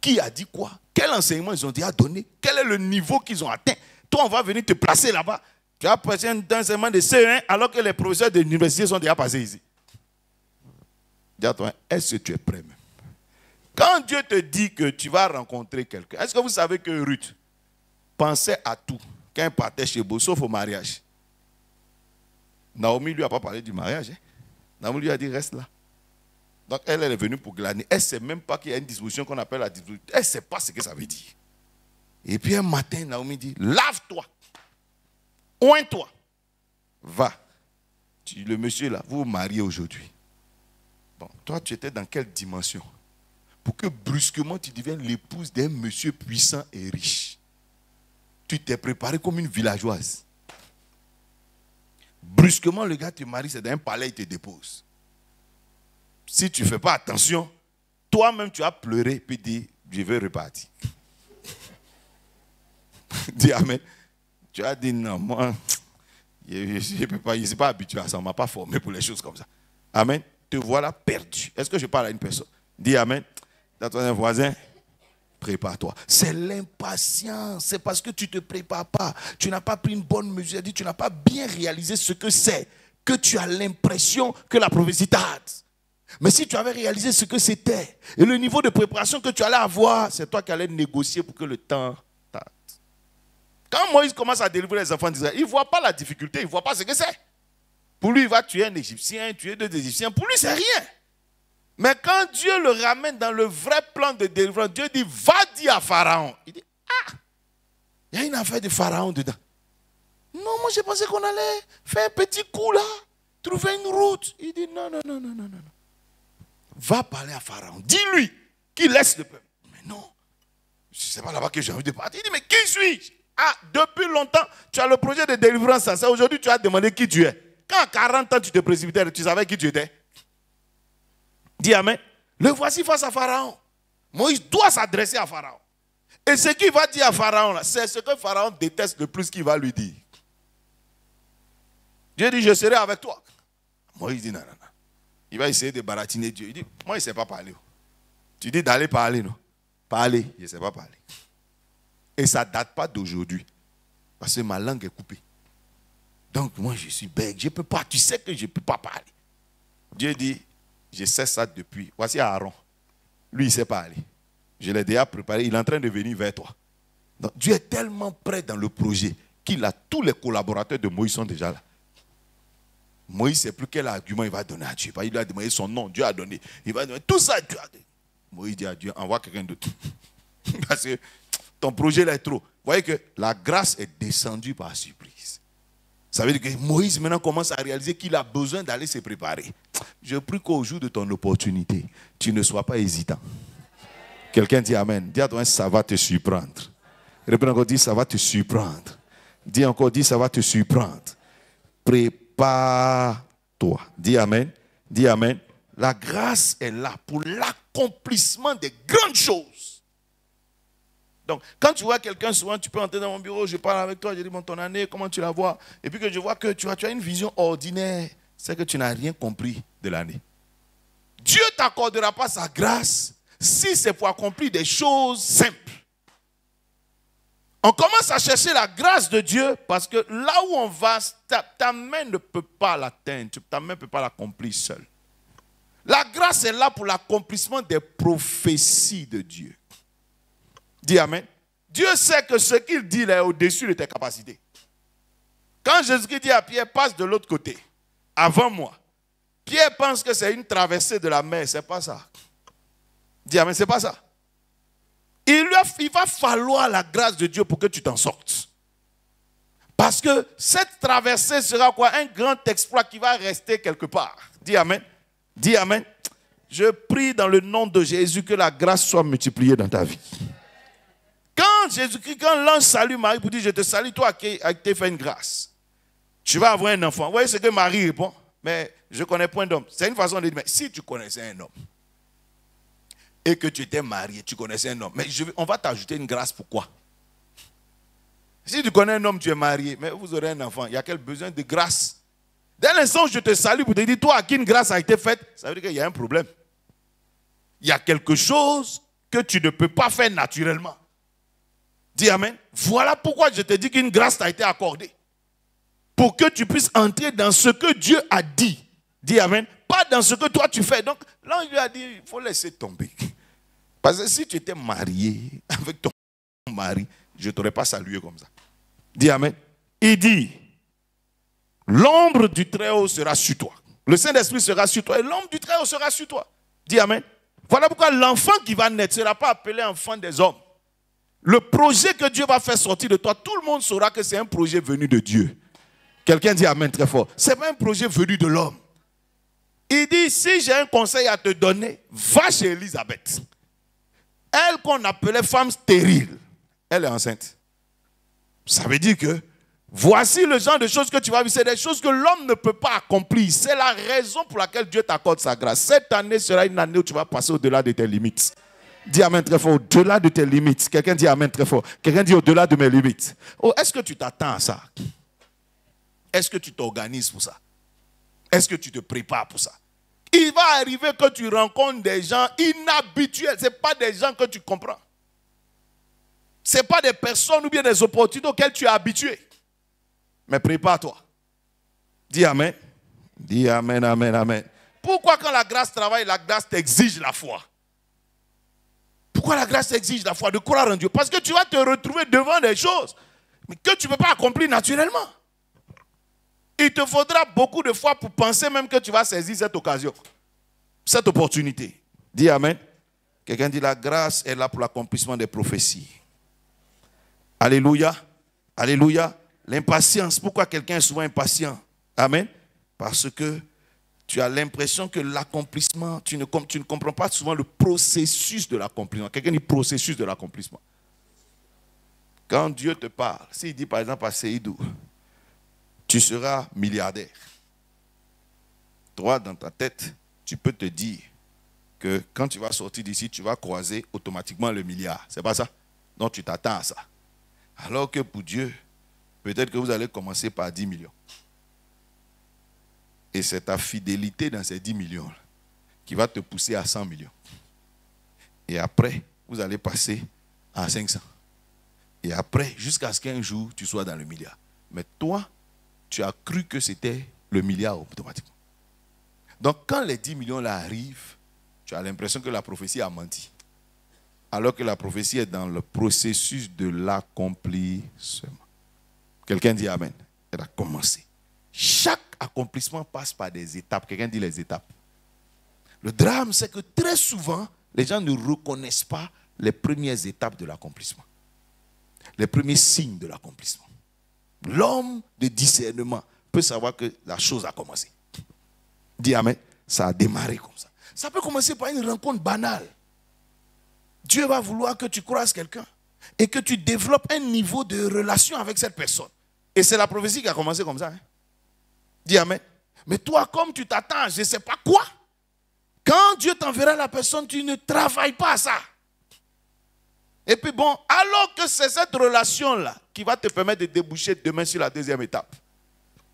qui a dit quoi, quel enseignement ils ont déjà donné, quel est le niveau qu'ils ont atteint. Toi, on va venir te placer là-bas. Tu as passé un enseignement de CE1 alors que les professeurs de l'université sont déjà passés ici. Dis à toi, est-ce que tu es prêt même? Quand Dieu te dit que tu vas rencontrer quelqu'un, est-ce que vous savez que Ruth pensait à tout quand elle partait chez Boaz, sauf au mariage? Naomi lui a pas parlé du mariage. Hein? Naomi lui a dit reste là. Donc elle est venue pour glaner. Elle ne sait même pas qu'il y a une disposition qu'on appelle la disposition. Elle ne sait pas ce que ça veut dire. Et puis un matin, Naomi dit lave-toi, oins-toi, va. Le monsieur là, vous vous mariez aujourd'hui. Bon, toi tu étais dans quelle dimension? Pour que brusquement tu deviennes l'épouse d'un monsieur puissant et riche. Tu t'es préparé comme une villageoise. Brusquement, le gars te marie, c'est dans un palais, il te dépose. Si tu ne fais pas attention, toi-même tu as pleuré, puis dit, je vais repartir. Dis Amen. Tu as dit, non, moi, je ne suis pas habitué à ça, on ne m'a pas formé pour les choses comme ça. Amen. Te voilà perdu. Est-ce que je parle à une personne? Dis Amen. Dans ton voisin, prépare-toi. C'est l'impatience. C'est parce que tu ne te prépares pas. Tu n'as pas pris une bonne mesure. Tu n'as pas bien réalisé ce que c'est. Que tu as l'impression que la prophétie t'a hâte. Mais si tu avais réalisé ce que c'était et le niveau de préparation que tu allais avoir, c'est toi qui allais négocier pour que le temps t'hâte. Quand Moïse commence à délivrer les enfants d'Israël, il ne voit pas la difficulté, il ne voit pas ce que c'est. Pour lui, il va tuer un Égyptien, tuer deux Égyptiens. Pour lui, c'est rien. Mais quand Dieu le ramène dans le vrai plan de délivrance, Dieu dit, va dire à Pharaon. Il dit, ah, il y a une affaire de Pharaon dedans. Non, moi j'ai pensé qu'on allait faire un petit coup là, trouver une route. Il dit, non. Va parler à Pharaon. Dis-lui qu'il laisse le peuple. Mais non, ce n'est pas là-bas que j'ai envie de partir. Il dit, mais qui suis-je? Ah, depuis longtemps, tu as le projet de délivrance. Ça, aujourd'hui, tu as demandé qui tu es. Quand à 40 ans, tu te précipitais, tu savais qui tu étais. Dis Amen. Le voici face à Pharaon. Moïse doit s'adresser à Pharaon. Et ce qu'il va dire à Pharaon, c'est ce que Pharaon déteste le plus qu'il va lui dire. Dieu dit, je serai avec toi. Moïse dit, non. Il va essayer de baratiner Dieu. Il dit, moi, il ne sait pas parler. Tu dis d'aller parler, non? Parler, il ne sait pas parler. Et ça ne date pas d'aujourd'hui. Parce que ma langue est coupée. Donc, moi, je suis bègue. Je ne peux pas. Tu sais que je ne peux pas parler. Dieu dit, je sais ça depuis. Voici Aaron. Lui, il ne sait pas aller. Je l'ai déjà préparé. Il est en train de venir vers toi. Donc, Dieu est tellement prêt dans le projet qu'il a tous les collaborateurs de Moïse sont déjà là. Moïse ne sait plus quel argument il va donner à Dieu. Il lui a demandé son nom. Dieu a donné. Il va donner tout ça. Dieu a donné. Moïse dit à Dieu, envoie quelqu'un d'autre. Parce que ton projet là est trop. Vous voyez que la grâce est descendue par surprise. Ça veut dire que Moïse maintenant commence à réaliser qu'il a besoin d'aller se préparer. Je prie qu'au jour de ton opportunité, tu ne sois pas hésitant. Quelqu'un dit Amen. Dis à toi, ça va te surprendre. Répète encore, dis, ça va te surprendre. Dis encore, dis, ça va te surprendre. Prépare-toi. Dis Amen. Dis Amen. La grâce est là pour l'accomplissement des grandes choses. Donc, quand tu vois quelqu'un, souvent tu peux entrer dans mon bureau, je parle avec toi, je dis, bon, ton année, comment tu la vois? Et puis que je vois que tu as une vision ordinaire, c'est que tu n'as rien compris de l'année. Dieu ne t'accordera pas sa grâce si c'est pour accomplir des choses simples. On commence à chercher la grâce de Dieu parce que là où on va, ta main ne peut pas l'atteindre, ta main ne peut pas l'accomplir seule. La grâce est là pour l'accomplissement des prophéties de Dieu. Dis Amen. Dieu sait que ce qu'il dit là est au-dessus de tes capacités. Quand Jésus-Christ dit à Pierre, passe de l'autre côté, avant moi, Pierre pense que c'est une traversée de la mer, c'est pas ça. Dis Amen, c'est pas ça. Il va falloir la grâce de Dieu pour que tu t'en sortes. Parce que cette traversée sera quoi? Un grand exploit qui va rester quelque part. Dis Amen. Dis Amen. Je prie dans le nom de Jésus que la grâce soit multipliée dans ta vie. Quand Jésus-Christ, quand l'ange salue Marie pour dire, je te salue, toi qui t'ai fait une grâce, tu vas avoir un enfant. Vous voyez ce que Marie répond? Mais je ne connais point d'homme. C'est une façon de dire, mais si tu connaissais un homme, et que tu étais marié, tu connaissais un homme, mais on va t'ajouter une grâce, pourquoi? Si tu connais un homme, tu es marié, mais vous aurez un enfant, il y a quel besoin de grâce? Dès l'instant où je te salue pour te dire, toi à qui une grâce a été faite, ça veut dire qu'il y a un problème. Il y a quelque chose que tu ne peux pas faire naturellement. Dis Amen. Voilà pourquoi je te dis qu'une grâce t'a été accordée. Pour que tu puisses entrer dans ce que Dieu a dit. Dis Amen. Pas dans ce que toi tu fais. Donc là, il lui a dit, il faut laisser tomber. Parce que si tu étais marié avec ton mari, je ne t'aurais pas salué comme ça. Dis Amen. Il dit, l'ombre du Très-Haut sera sur toi. Le Saint-Esprit sera sur toi et l'ombre du Très-Haut sera sur toi. Dis Amen. Voilà pourquoi l'enfant qui va naître ne sera pas appelé enfant des hommes. Le projet que Dieu va faire sortir de toi, tout le monde saura que c'est un projet venu de Dieu. Quelqu'un dit Amen très fort. Ce n'est pas un projet venu de l'homme. Il dit, si j'ai un conseil à te donner, va chez Élisabeth. Elle qu'on appelait femme stérile, elle est enceinte. Ça veut dire que voici le genre de choses que tu vas vivre. C'est des choses que l'homme ne peut pas accomplir. C'est la raison pour laquelle Dieu t'accorde sa grâce. Cette année sera une année où tu vas passer au-delà de tes limites. Dis Amen très fort, au-delà de tes limites. Quelqu'un dit Amen très fort. Quelqu'un dit au-delà de mes limites. Oh, est-ce que tu t'attends à ça? Est-ce que tu t'organises pour ça? Est-ce que tu te prépares pour ça? Il va arriver que tu rencontres des gens inhabituels. Ce n'est pas des gens que tu comprends. Ce n'est pas des personnes ou bien des opportunités auxquelles tu es habitué. Mais prépare-toi. Dis Amen. Dis Amen, Amen, Amen. Pourquoi quand la grâce travaille, la grâce t'exige la foi? Pourquoi la grâce exige la foi de croire en Dieu? Parce que tu vas te retrouver devant des choses que tu ne peux pas accomplir naturellement. Il te faudra beaucoup de foi pour penser même que tu vas saisir cette occasion, cette opportunité. Dis Amen. Quelqu'un dit la grâce est là pour l'accomplissement des prophéties. Alléluia. Alléluia. L'impatience. Pourquoi quelqu'un est souvent impatient? Amen. Parce que tu as l'impression que l'accomplissement, tu ne comprends pas souvent le processus de l'accomplissement. Quelqu'un dit processus de l'accomplissement. Quand Dieu te parle, s'il dit par exemple à Seydou, tu seras milliardaire. Toi, dans ta tête, tu peux te dire que quand tu vas sortir d'ici, tu vas croiser automatiquement le milliard. C'est pas ça? Donc tu t'attends à ça. Alors que pour Dieu, peut-être que vous allez commencer par 10 millions. Et c'est ta fidélité dans ces 10 millions qui va te pousser à 100 millions. Et après, vous allez passer à 500. Et après, jusqu'à ce qu'un jour, tu sois dans le milliard. Mais toi, tu as cru que c'était le milliard automatiquement. Donc, quand les 10 millions là arrivent, tu as l'impression que la prophétie a menti. Alors que la prophétie est dans le processus de l'accomplissement. Quelqu'un dit Amen. Elle a commencé. Chaque accomplissement passe par des étapes. Quelqu'un dit les étapes. Le drame, c'est que très souvent, les gens ne reconnaissent pas les premières étapes de l'accomplissement. Les premiers signes de l'accomplissement. L'homme de discernement peut savoir que la chose a commencé. Dis amen. Ça a démarré comme ça. Ça peut commencer par une rencontre banale. Dieu va vouloir que tu croises quelqu'un et que tu développes un niveau de relation avec cette personne. Et c'est la prophétie qui a commencé comme ça. Hein? Dis amen. Mais toi, comme tu t'attends à je ne sais pas quoi, quand Dieu t'enverra la personne, tu ne travailles pas à ça. Et puis bon, alors que c'est cette relation-là qui va te permettre de déboucher demain sur la deuxième étape.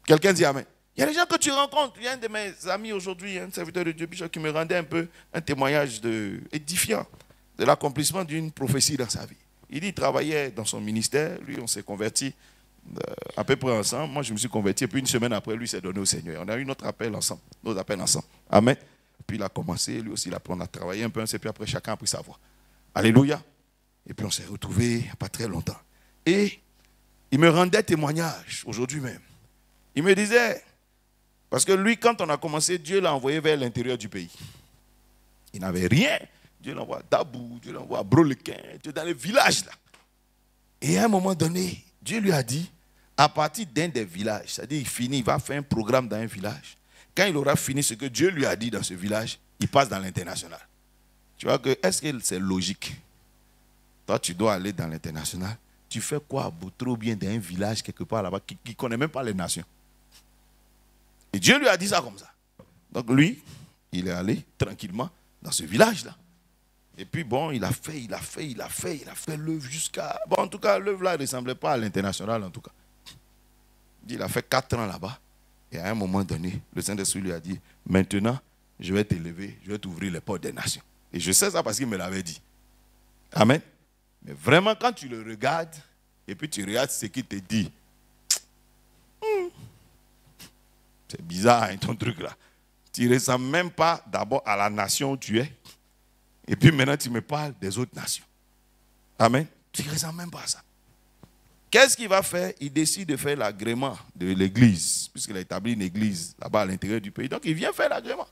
Quelqu'un dit amen. Il y a des gens que tu rencontres. Il y a un de mes amis aujourd'hui, un serviteur de Dieu, Bishop, qui me rendait un peu un témoignage édifiant de l'accomplissement d'une prophétie dans sa vie. Il dit qu'il travaillait dans son ministère. Lui, on s'est convertis à peu près ensemble. Moi, je me suis converti. Et puis une semaine après, lui s'est donné au Seigneur. On a eu notre appel ensemble. Nos appels ensemble. Amen. Puis il a commencé. Lui aussi, on a travaillé un peu. Et puis après, chacun a pris sa voie. Alléluia. Et puis on s'est retrouvés il n'y a pas très longtemps. Et il me rendait témoignage aujourd'hui même. Il me disait, parce que lui, quand on a commencé, Dieu l'a envoyé vers l'intérieur du pays. Il n'avait rien. Dieu l'envoie à Dabou, Dieu l'envoie à Brolequin, Dieu dans les villages là. Et à un moment donné, Dieu lui a dit, à partir d'un des villages, c'est-à-dire il va faire un programme dans un village. Quand il aura fini ce que Dieu lui a dit dans ce village, il passe dans l'international. Tu vois que, est-ce que c'est logique? Toi, tu dois aller dans l'international. Tu fais quoi, trop bien dans un village quelque part là-bas qui ne connaît même pas les nations? Et Dieu lui a dit ça comme ça. Donc lui, il est allé tranquillement dans ce village-là. Et puis bon, il a fait l'œuvre jusqu'à... Bon, en tout cas, l'œuvre là ne ressemblait pas à l'international en tout cas. Il a fait 4 ans là-bas. Et à un moment donné, le Saint-Esprit lui a dit, maintenant, je vais t'élever, je vais t'ouvrir les portes des nations. Et je sais ça parce qu'il me l'avait dit. Amen. Mais vraiment, quand tu le regardes, et puis tu regardes ce qu'il te dit, c'est bizarre hein, ton truc là. Tu ne ressembles même pas d'abord à la nation où tu es. Et puis maintenant, tu me parles des autres nations. Amen. Tu ne ressembles même pas à ça. Qu'est-ce qu'il va faire? Il décide de faire l'agrément de l'église, puisqu'il a établi une église là-bas à l'intérieur du pays. Donc, il vient faire l'agrément.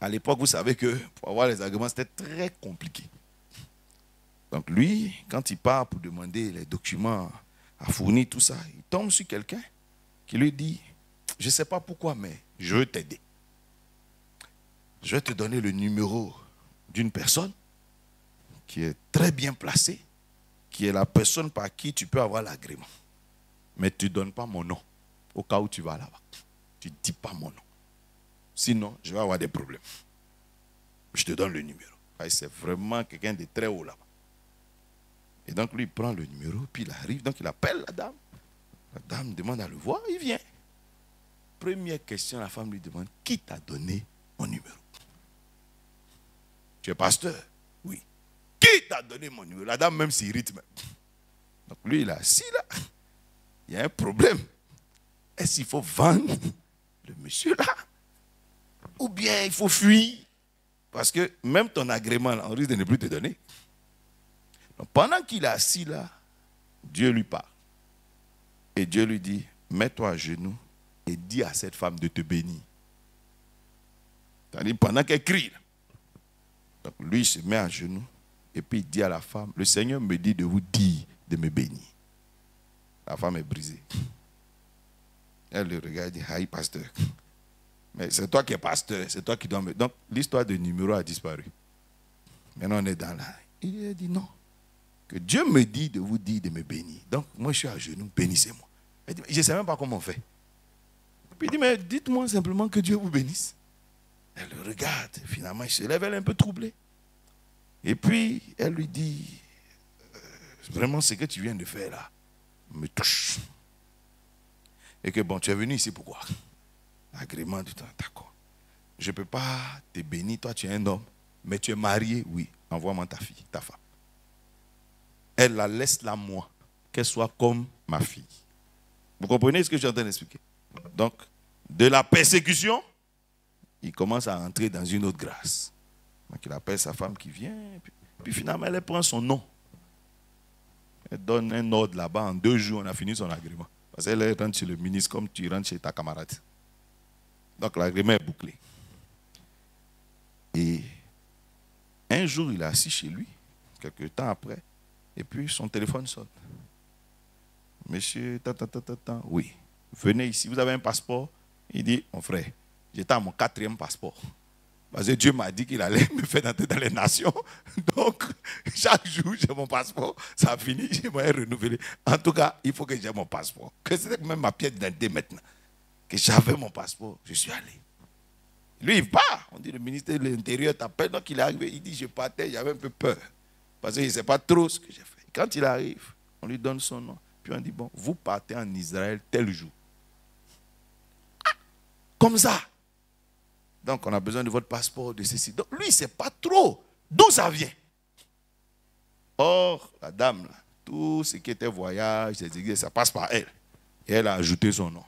À l'époque, vous savez que pour avoir les agréments, c'était très compliqué. Donc, lui, quand il part pour demander les documents à fournir, tout ça, il tombe sur quelqu'un qui lui dit, je ne sais pas pourquoi, mais je veux t'aider. Je vais te donner le numéro d'une personne qui est très bien placée, qui est la personne par qui tu peux avoir l'agrément. Mais tu ne donnes pas mon nom au cas où tu vas là-bas. Tu ne dis pas mon nom. Sinon, je vais avoir des problèmes. Je te donne le numéro. C'est vraiment quelqu'un de très haut là-bas. Et donc, lui, il prend le numéro, puis il arrive, donc il appelle la dame. La dame demande à le voir, il vient. Première question, la femme lui demande, qui t'a donné mon numéro? Tu es pasteur? Oui. Qui t'a donné mon numéro? La dame même s'irrite même. Donc lui, il est assis là. Il y a un problème. Est-ce qu'il faut vendre le monsieur là? Ou bien il faut fuir? Parce que même ton agrément, là, on risque de ne plus te donner. Donc pendant qu'il est assis là, Dieu lui parle. Et Dieu lui dit, mets-toi à genoux et dis à cette femme de te bénir. C'est-à-dire pendant qu'elle crie. Là. Donc lui, il se met à genoux et puis il dit à la femme, le Seigneur me dit de vous dire de me bénir. La femme est brisée. Elle le regarde et dit, aïe pasteur. Mais c'est toi qui es pasteur, c'est toi qui dois me... Donc l'histoire de numéro a disparu. Maintenant on est dans la... Il a dit non. Que Dieu me dit de vous dire de me bénir. Donc moi je suis à genoux, bénissez-moi. Elle dit, je ne sais même pas comment on fait. Puis il dit, mais dites-moi simplement que Dieu vous bénisse. Elle le regarde, finalement il se lève, elle est un peu troublée. Et puis elle lui dit, vraiment ce que tu viens de faire là me touche. Et que bon, tu es venu ici pourquoi? Agrément du temps, d'accord. Je ne peux pas te bénir, toi tu es un homme, mais tu es marié, oui, envoie-moi ta fille, ta femme. Elle la laisse là moi, qu'elle soit comme ma fille. Vous comprenez ce que je suis en train d'expliquer? Donc, de la persécution, il commence à entrer dans une autre grâce. Donc, il appelle sa femme qui vient, puis finalement, elle prend son nom. Elle donne un ordre là-bas, en 2 jours, on a fini son agrément. Parce qu'elle rentre chez le ministre comme tu rentres chez ta camarade. Donc, l'agrément est bouclé. Et un jour, il est assis chez lui, quelques temps après, et puis son téléphone sonne. Monsieur, oui. Venez ici, vous avez un passeport? Il dit, mon frère, j'étais à mon 4e passeport. Parce que Dieu m'a dit qu'il allait me faire entrer dans les nations. Donc, chaque jour, j'ai mon passeport. Ça a fini, j'aimerais renouveler. En tout cas, il faut que j'ai mon passeport. Que c'était même ma pièce d'identité maintenant. Que j'avais mon passeport, je suis allé. Lui, il part. On dit, le ministère de l'Intérieur t'appelle. Donc, il est arrivé. Il dit, je partais, j'avais un peu peur. Parce qu'il ne sait pas trop ce que j'ai fait. Quand il arrive, on lui donne son nom. Puis on dit, bon, vous partez en Israël tel jour. Comme ça. Donc, on a besoin de votre passeport, de ceci. Donc, lui, il ne sait pas trop d'où ça vient. Or, la dame, là, tout ce qui était voyage, ça passe par elle. Et elle a ajouté son nom.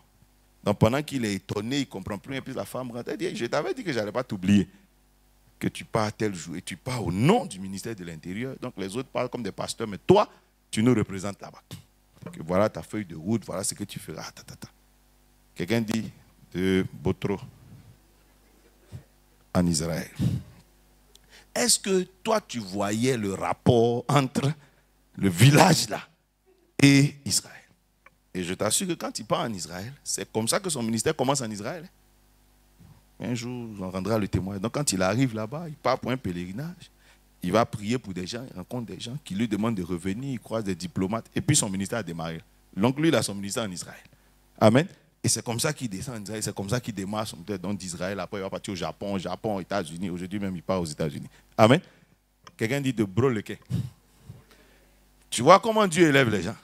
Donc, pendant qu'il est étonné, il ne comprend plus. Et puis la femme rentre. Elle dit, je t'avais dit que je n'allais pas t'oublier. Que tu pars tel jour. Et tu pars au nom du ministère de l'Intérieur. Donc, les autres parlent comme des pasteurs. Mais toi, tu nous représentes là-bas. Donc, voilà ta feuille de route. Voilà ce que tu feras. Quelqu'un dit de Botro en Israël. Est-ce que toi, tu voyais le rapport entre le village là et Israël? Et je t'assure que quand il part en Israël, c'est comme ça que son ministère commence en Israël. Un jour, on rendra le témoin. Donc quand il arrive là-bas, il part pour un pèlerinage. Il va prier pour des gens, il rencontre des gens qui lui demandent de revenir, il croise des diplomates. Et puis son ministère a démarré. Donc lui, il a son ministère en Israël. Amen. Et c'est comme ça qu'il descend en Israël, c'est comme ça qu'il démarre son ministère d'Israël. Après, il va partir au Japon, États-Unis. Aujourd'hui même, il part aux États-Unis. Amen. Quelqu'un dit de Brolequin. Tu vois comment Dieu élève les gens.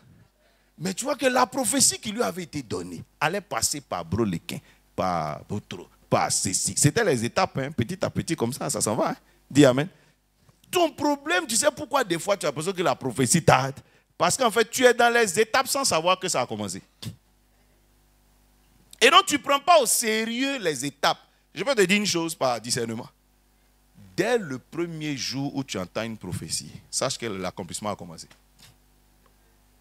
Mais tu vois que la prophétie qui lui avait été donnée allait passer par Brolequin, par Botro, par ceci. C'était les étapes, hein, petit à petit, comme ça s'en va. Hein. Dis Amen. Ton problème, tu sais pourquoi des fois tu as l'impression que la prophétie tarde? Parce qu'en fait, tu es dans les étapes sans savoir que ça a commencé. Et donc, tu ne prends pas au sérieux les étapes. Je peux te dire une chose par discernement. Dès le premier jour où tu entends une prophétie, sache que l'accomplissement a commencé.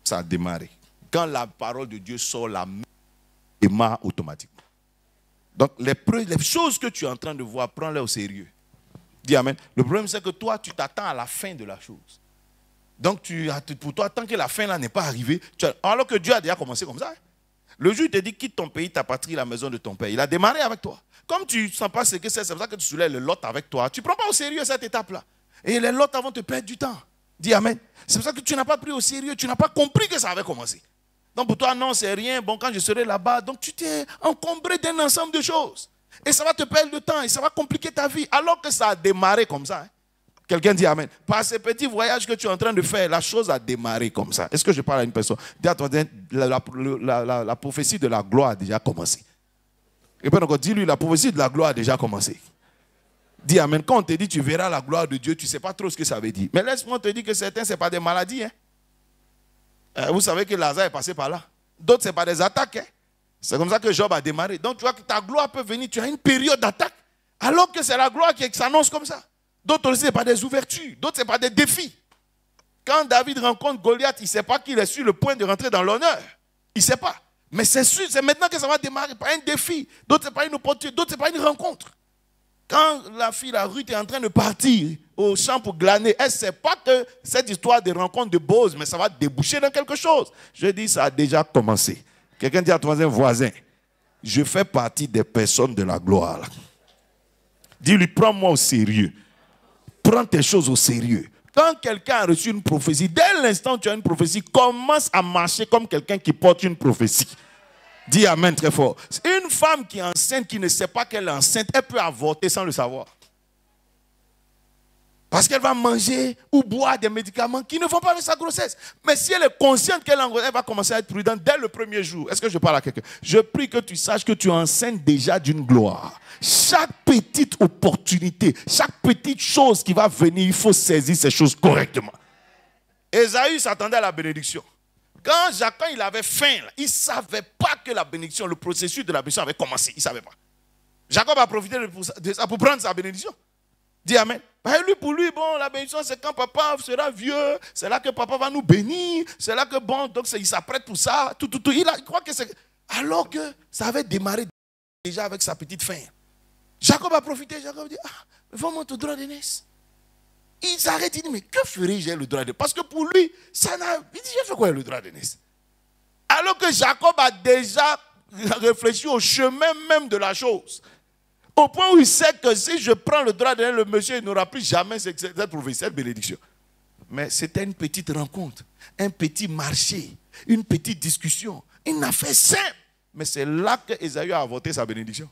Ça a démarré. Quand la parole de Dieu sort, la main démarre automatiquement. Donc, les choses que tu es en train de voir, prends-les au sérieux. Dis Amen. Le problème, c'est que toi, tu t'attends à la fin de la chose. Donc, pour toi, tant que la fin là n'est pas arrivée, alors que Dieu a déjà commencé comme ça. Hein. Le jour où il te dit quitte ton pays, ta patrie, la maison de ton père, il a démarré avec toi. Comme tu ne sens pas ce que c'est pour ça que tu soulèves le lot avec toi. Tu ne prends pas au sérieux cette étape-là. Et les lots vont te perdre du temps. Dis Amen. C'est pour ça que tu n'as pas pris au sérieux, tu n'as pas compris que ça avait commencé. Donc pour toi, non, c'est rien. Bon, quand je serai là-bas, donc tu t'es encombré d'un ensemble de choses. Et ça va te perdre le temps et ça va compliquer ta vie. Alors que ça a démarré comme ça. Hein. Quelqu'un dit Amen. Par ces petits voyages que tu es en train de faire, la chose a démarré comme ça. Est-ce que je parle à une personne? Dis à toi, la prophétie de la gloire a déjà commencé. Et puis encore, dis-lui, la prophétie de la gloire a déjà commencé. Dis Amen. Quand on te dit tu verras la gloire de Dieu, tu ne sais pas trop ce que ça veut dire. Mais laisse-moi te dire que certains, ce n'est pas des maladies. Hein. Vous savez que Lazare est passé par là. D'autres, ce n'est pas des attaques. Hein. C'est comme ça que Job a démarré. Donc tu vois que ta gloire peut venir, tu as une période d'attaque. Alors que c'est la gloire qui s'annonce comme ça. D'autres aussi, ce n'est pas des ouvertures. D'autres, ce n'est pas des défis. Quand David rencontre Goliath, il ne sait pas qu'il est sur le point de rentrer dans l'honneur. Il ne sait pas. Mais c'est sûr, c'est maintenant que ça va démarrer par un défi. D'autres, ce n'est pas une opportunité. D'autres, ce n'est pas une rencontre. Quand la fille, la Ruth, est en train de partir au champ pour glaner, elle ne sait pas que cette histoire de rencontre de Boaz, mais ça va déboucher dans quelque chose. Je dis, ça a déjà commencé. Quelqu'un dit à ton voisin, je fais partie des personnes de la gloire. Dis-lui, prends-moi au sérieux. Prends tes choses au sérieux. Quand quelqu'un a reçu une prophétie, dès l'instant où tu as une prophétie, commence à marcher comme quelqu'un qui porte une prophétie. Dis Amen très fort. Une femme qui est enceinte, qui ne sait pas qu'elle est enceinte, elle peut avorter sans le savoir. Parce qu'elle va manger ou boire des médicaments qui ne vont pas avec sa grossesse. Mais si elle est consciente qu'elle est en grossesse, elle va commencer à être prudente dès le premier jour. Est-ce que je parle à quelqu'un? Je prie que tu saches que tu es enceinte déjà d'une gloire. Chaque petite opportunité, chaque petite chose qui va venir, il faut saisir ces choses correctement. Ésaü s'attendait à la bénédiction. Quand Jacob il avait faim, il ne savait pas que la bénédiction, le processus de la bénédiction avait commencé. Il ne savait pas. Jacob a profité de ça pour prendre sa bénédiction. Dis Amen. Pour lui, bon, la bénédiction, c'est quand papa sera vieux, c'est là que papa va nous bénir, c'est là que, bon, donc il s'apprête pour ça, tout. Il croit que c'est... Alors que ça avait démarré déjà avec sa petite faim. Jacob a profité, Jacob dit, vends-moi ton droit d'aînesse. Il s'arrête, il dit, mais que ferais-je le droit d'aînesse? Parce que pour lui, ça n'a... Il dit, j'ai fait quoi le droit d'aînesse? Alors que Jacob a déjà réfléchi au chemin même de la chose. Au point où il sait que si je prends le droit de donner le monsieur, il n'aura plus jamais cette prophétie, cette bénédiction. Mais c'était une petite rencontre, un petit marché, une petite discussion, une affaire simple. Mais c'est là que Ésaü a avorté sa bénédiction.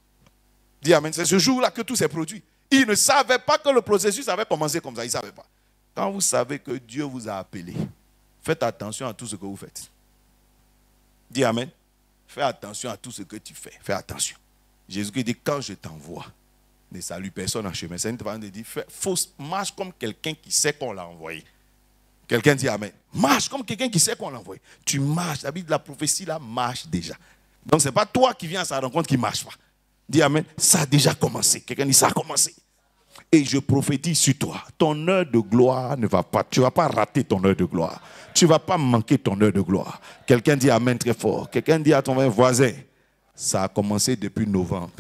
Dis amen. C'est ce jour-là que tout s'est produit. Il ne savait pas que le processus avait commencé comme ça. Il ne savait pas. Quand vous savez que Dieu vous a appelé, faites attention à tout ce que vous faites. Dis amen. Fais attention à tout ce que tu fais. Fais attention. Jésus dit, quand je t'envoie, ne salue personne en chemin. C'est une façon de dire, marche comme quelqu'un qui sait qu'on l'a envoyé. Quelqu'un dit amen. Marche comme quelqu'un qui sait qu'on l'a envoyé. Tu marches. La prophétie là marche déjà. Donc ce n'est pas toi qui viens à sa rencontre qui ne marche pas. Dis amen. Ça a déjà commencé. Quelqu'un dit ça a commencé. Et je prophétise sur toi. Ton heure de gloire ne va pas. Tu ne vas pas rater ton heure de gloire. Tu ne vas pas manquer ton heure de gloire. Quelqu'un dit amen très fort. Quelqu'un dit à ton voisin, ça a commencé depuis novembre.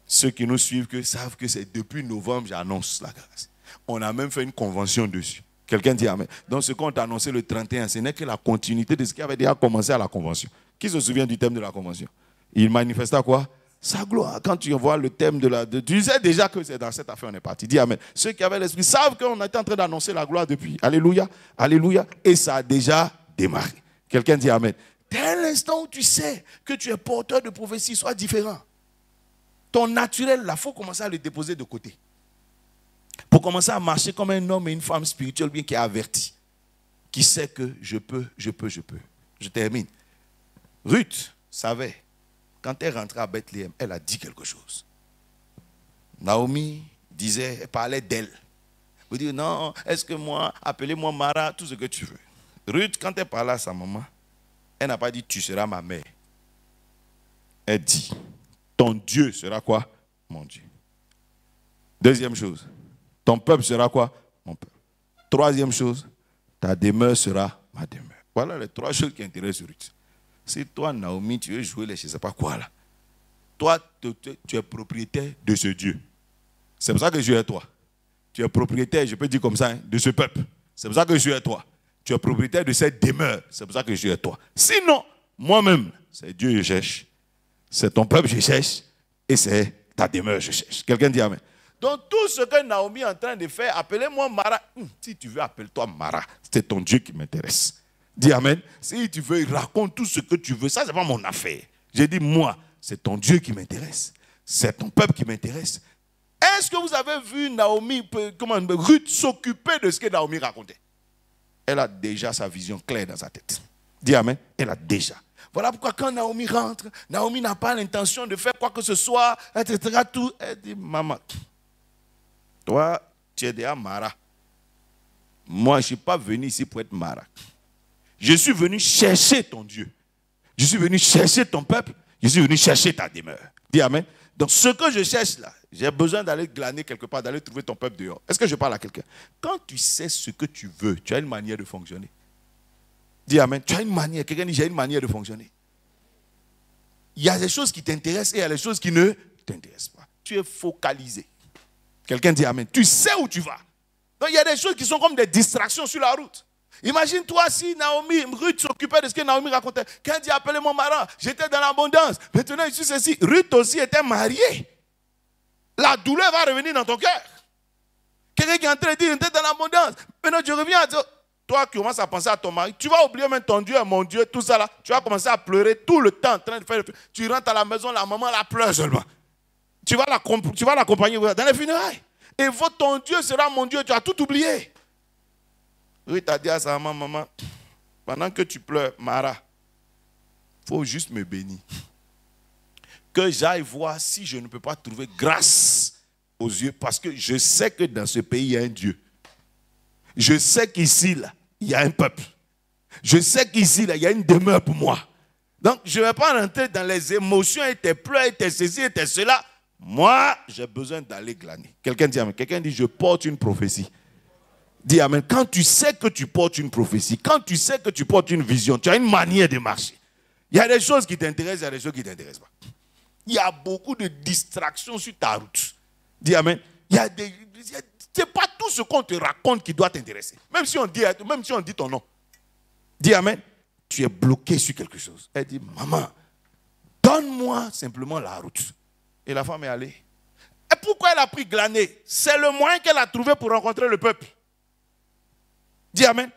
Ceux qui nous suivent savent que c'est depuis novembre, j'annonce la grâce. On a même fait une convention dessus. Quelqu'un dit amen. Donc ce qu'on t'a annoncé le 31, ce n'est que la continuité de ce qui avait déjà commencé à la convention. Qui se souvient du thème de la convention? Il manifesta quoi? Sa gloire. Quand tu vois le thème tu sais déjà que c'est dans cette affaire on est parti. Dis amen. Ceux qui avaient l'esprit savent qu'on était en train d'annoncer la gloire depuis. Alléluia. Alléluia. Et ça a déjà démarré. Quelqu'un dit amen. Dès l'instant où tu sais que tu es porteur de prophétie, sois différent. Ton naturel, là, il faut commencer à le déposer de côté. Pour commencer à marcher comme un homme et une femme spirituelle bien qui est averti. Qui sait que je peux. Je termine. Ruth savait. Quand elle rentrait à Bethléem, elle a dit quelque chose. Naomi disait, elle parlait d'elle. Vous dites, non, est-ce que moi, appelez-moi Mara, tout ce que tu veux. Ruth, quand elle parlait à sa maman, elle n'a pas dit, tu seras ma mère. Elle dit, ton Dieu sera quoi? Mon Dieu. Deuxième chose, ton peuple sera quoi? Mon peuple. Troisième chose, ta demeure sera ma demeure. Voilà les trois choses qui intéressent Ruth. Si toi, Naomi, tu veux jouer les je ne sais pas quoi là, toi, tu es propriétaire de ce Dieu. C'est pour ça que je suis à toi. Tu es propriétaire, je peux dire comme ça, hein, de ce peuple. C'est pour ça que je suis à toi. Tu es propriétaire de cette demeure. C'est pour ça que je suis à toi. Sinon, moi-même, c'est Dieu que je cherche. C'est ton peuple que je cherche. Et c'est ta demeure que je cherche. Quelqu'un dit amen. Donc tout ce que Naomi est en train de faire, appelez-moi Mara. Si tu veux, appelle-toi Mara. C'est ton Dieu qui m'intéresse. Dis amen. Si tu veux, raconte tout ce que tu veux. Ça, ce n'est pas mon affaire. J'ai dit, moi, c'est ton Dieu qui m'intéresse. C'est ton peuple qui m'intéresse. Est-ce que vous avez vu Ruth s'occuper de ce que Naomi racontait? Elle a déjà sa vision claire dans sa tête. Dis amen. Elle a déjà. Voilà pourquoi quand Naomi rentre, Naomi n'a pas l'intention de faire quoi que ce soit, etc. Tout. Elle dit, maman, toi, tu es déjà Mara. Moi, je ne suis pas venu ici pour être Mara. Je suis venu chercher ton Dieu. Je suis venu chercher ton peuple. Je suis venu chercher ta demeure. Dis amen. Donc ce que je cherche là, j'ai besoin d'aller glaner quelque part, d'aller trouver ton peuple dehors. Est-ce que je parle à quelqu'un? Quand tu sais ce que tu veux, tu as une manière de fonctionner. Dis amen. Tu as une manière. Quelqu'un dit, j'ai une manière de fonctionner. Il y a des choses qui t'intéressent et il y a des choses qui ne t'intéressent pas. Tu es focalisé. Quelqu'un dit amen. Tu sais où tu vas. Donc il y a des choses qui sont comme des distractions sur la route. Imagine-toi si Ruth s'occupait de ce que Naomi racontait. Quand dit appelez-moi Mara, j'étais dans l'abondance. Maintenant je suis ceci. Ruth aussi était mariée. La douleur va revenir dans ton cœur. Quelqu'un qui est en train de dire j'étais dans l'abondance. Maintenant je reviens à dire, toi qui commences à penser à ton mari, tu vas oublier même ton Dieu, mon Dieu, tout ça là. Tu vas commencer à pleurer tout le temps en train de faire. Tu rentres à la maison, la maman la pleure seulement. Tu vas l'accompagner dans les funérailles. Et ton Dieu sera mon Dieu. Tu as tout oublié. Ruth a dit à sa maman, pendant que tu pleures, Mara, il faut juste me bénir. Que j'aille voir si je ne peux pas trouver grâce aux yeux. Parce que je sais que dans ce pays, il y a un Dieu. Je sais qu'ici, là, il y a un peuple. Je sais qu'ici, là, il y a une demeure pour moi. Donc, je ne vais pas rentrer dans les émotions et tes pleurs et tes ceci et tes cela. Moi, j'ai besoin d'aller glaner. Quelqu'un dit amen. Quelqu'un dit, je porte une prophétie. Dis amen. Quand tu sais que tu portes une prophétie, quand tu sais que tu portes une vision, tu as une manière de marcher. Il y a des choses qui t'intéressent, il y a des choses qui ne t'intéressent pas. Il y a beaucoup de distractions sur ta route. Dis amen. C'est pas tout ce qu'on te raconte qui doit t'intéresser. Même si on dit ton nom. Dis amen. tu es bloqué sur quelque chose. Elle dit, maman, donne-moi simplement la route. Et la femme est allée. Et pourquoi elle a pris glaner? C'est le moyen qu'elle a trouvé pour rencontrer le peuple. Dis amen.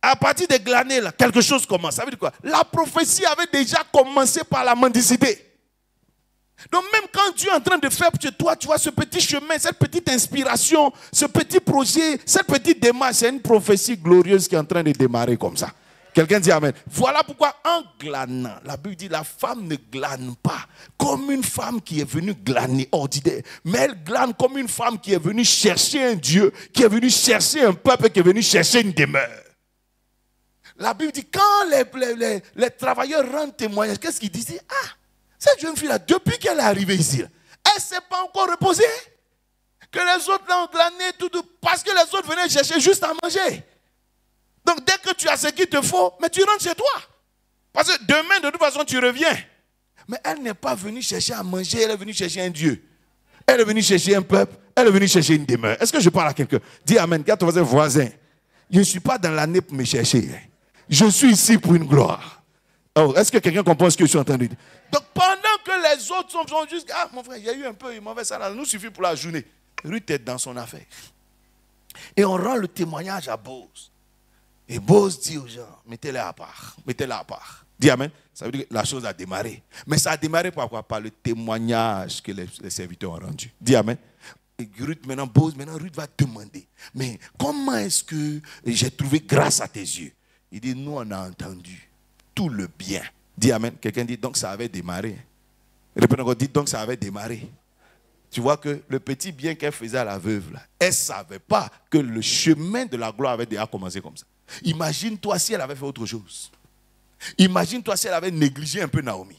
À partir de glaner, là, quelque chose commence. Ça veut dire quoi? La prophétie avait déjà commencé par la mendicité. Donc même quand Dieu est en train de faire chez toi, tu vois ce petit chemin, cette petite inspiration, ce petit projet, cette petite démarche, c'est une prophétie glorieuse qui est en train de démarrer comme ça. Quelqu'un dit amen. Voilà pourquoi en glanant, la Bible dit la femme ne glane pas comme une femme qui est venue glaner ordinaire, mais elle glane comme une femme qui est venue chercher un Dieu, qui est venue chercher un peuple, qui est venue chercher une demeure. La Bible dit quand les travailleurs rendent témoignage, qu'est-ce qu'ils disent? Ah, cette jeune fille-là, depuis qu'elle est arrivée ici, elle ne s'est pas encore reposée. Que les autres l'ont glané, tout, parce que les autres venaient chercher juste à manger. Donc dès que tu as ce qu'il te faut, mais tu rentres chez toi. Parce que demain, de toute façon, tu reviens. Mais elle n'est pas venue chercher à manger, elle est venue chercher un Dieu. Elle est venue chercher un peuple, elle est venue chercher une demeure. Est-ce que je parle à quelqu'un? Dis amen, regarde ton voisin. Je ne suis pas dans l'année pour me chercher. Je suis ici pour une gloire. Oh, est-ce que quelqu'un comprend ce que je suis en train de dire? Donc pendant que les autres sont juste, ah mon frère, il y a eu un peu, il m'en fait ça, là, nous suffit pour la journée. Ruth est dans son affaire. Et on rend le témoignage à Boaz. Et Boaz dit aux gens, mettez-les à part, mettez-les à part. Dis amen. Ça veut dire que la chose a démarré. Mais ça a démarré par quoi? Par le témoignage que les serviteurs ont rendu. Dis amen. Et Ruth, maintenant, Boaz, maintenant Ruth va demander, mais comment est-ce que j'ai trouvé grâce à tes yeux? Il dit, nous on a entendu tout le bien. Dis amen. Quelqu'un dit, donc ça avait démarré. Répète encore, dit, donc ça avait démarré. Tu vois que le petit bien qu'elle faisait à la veuve, là, elle ne savait pas que le chemin de la gloire avait déjà commencé comme ça. Imagine-toi si elle avait fait autre chose. Imagine-toi si elle avait négligé un peu Naomi.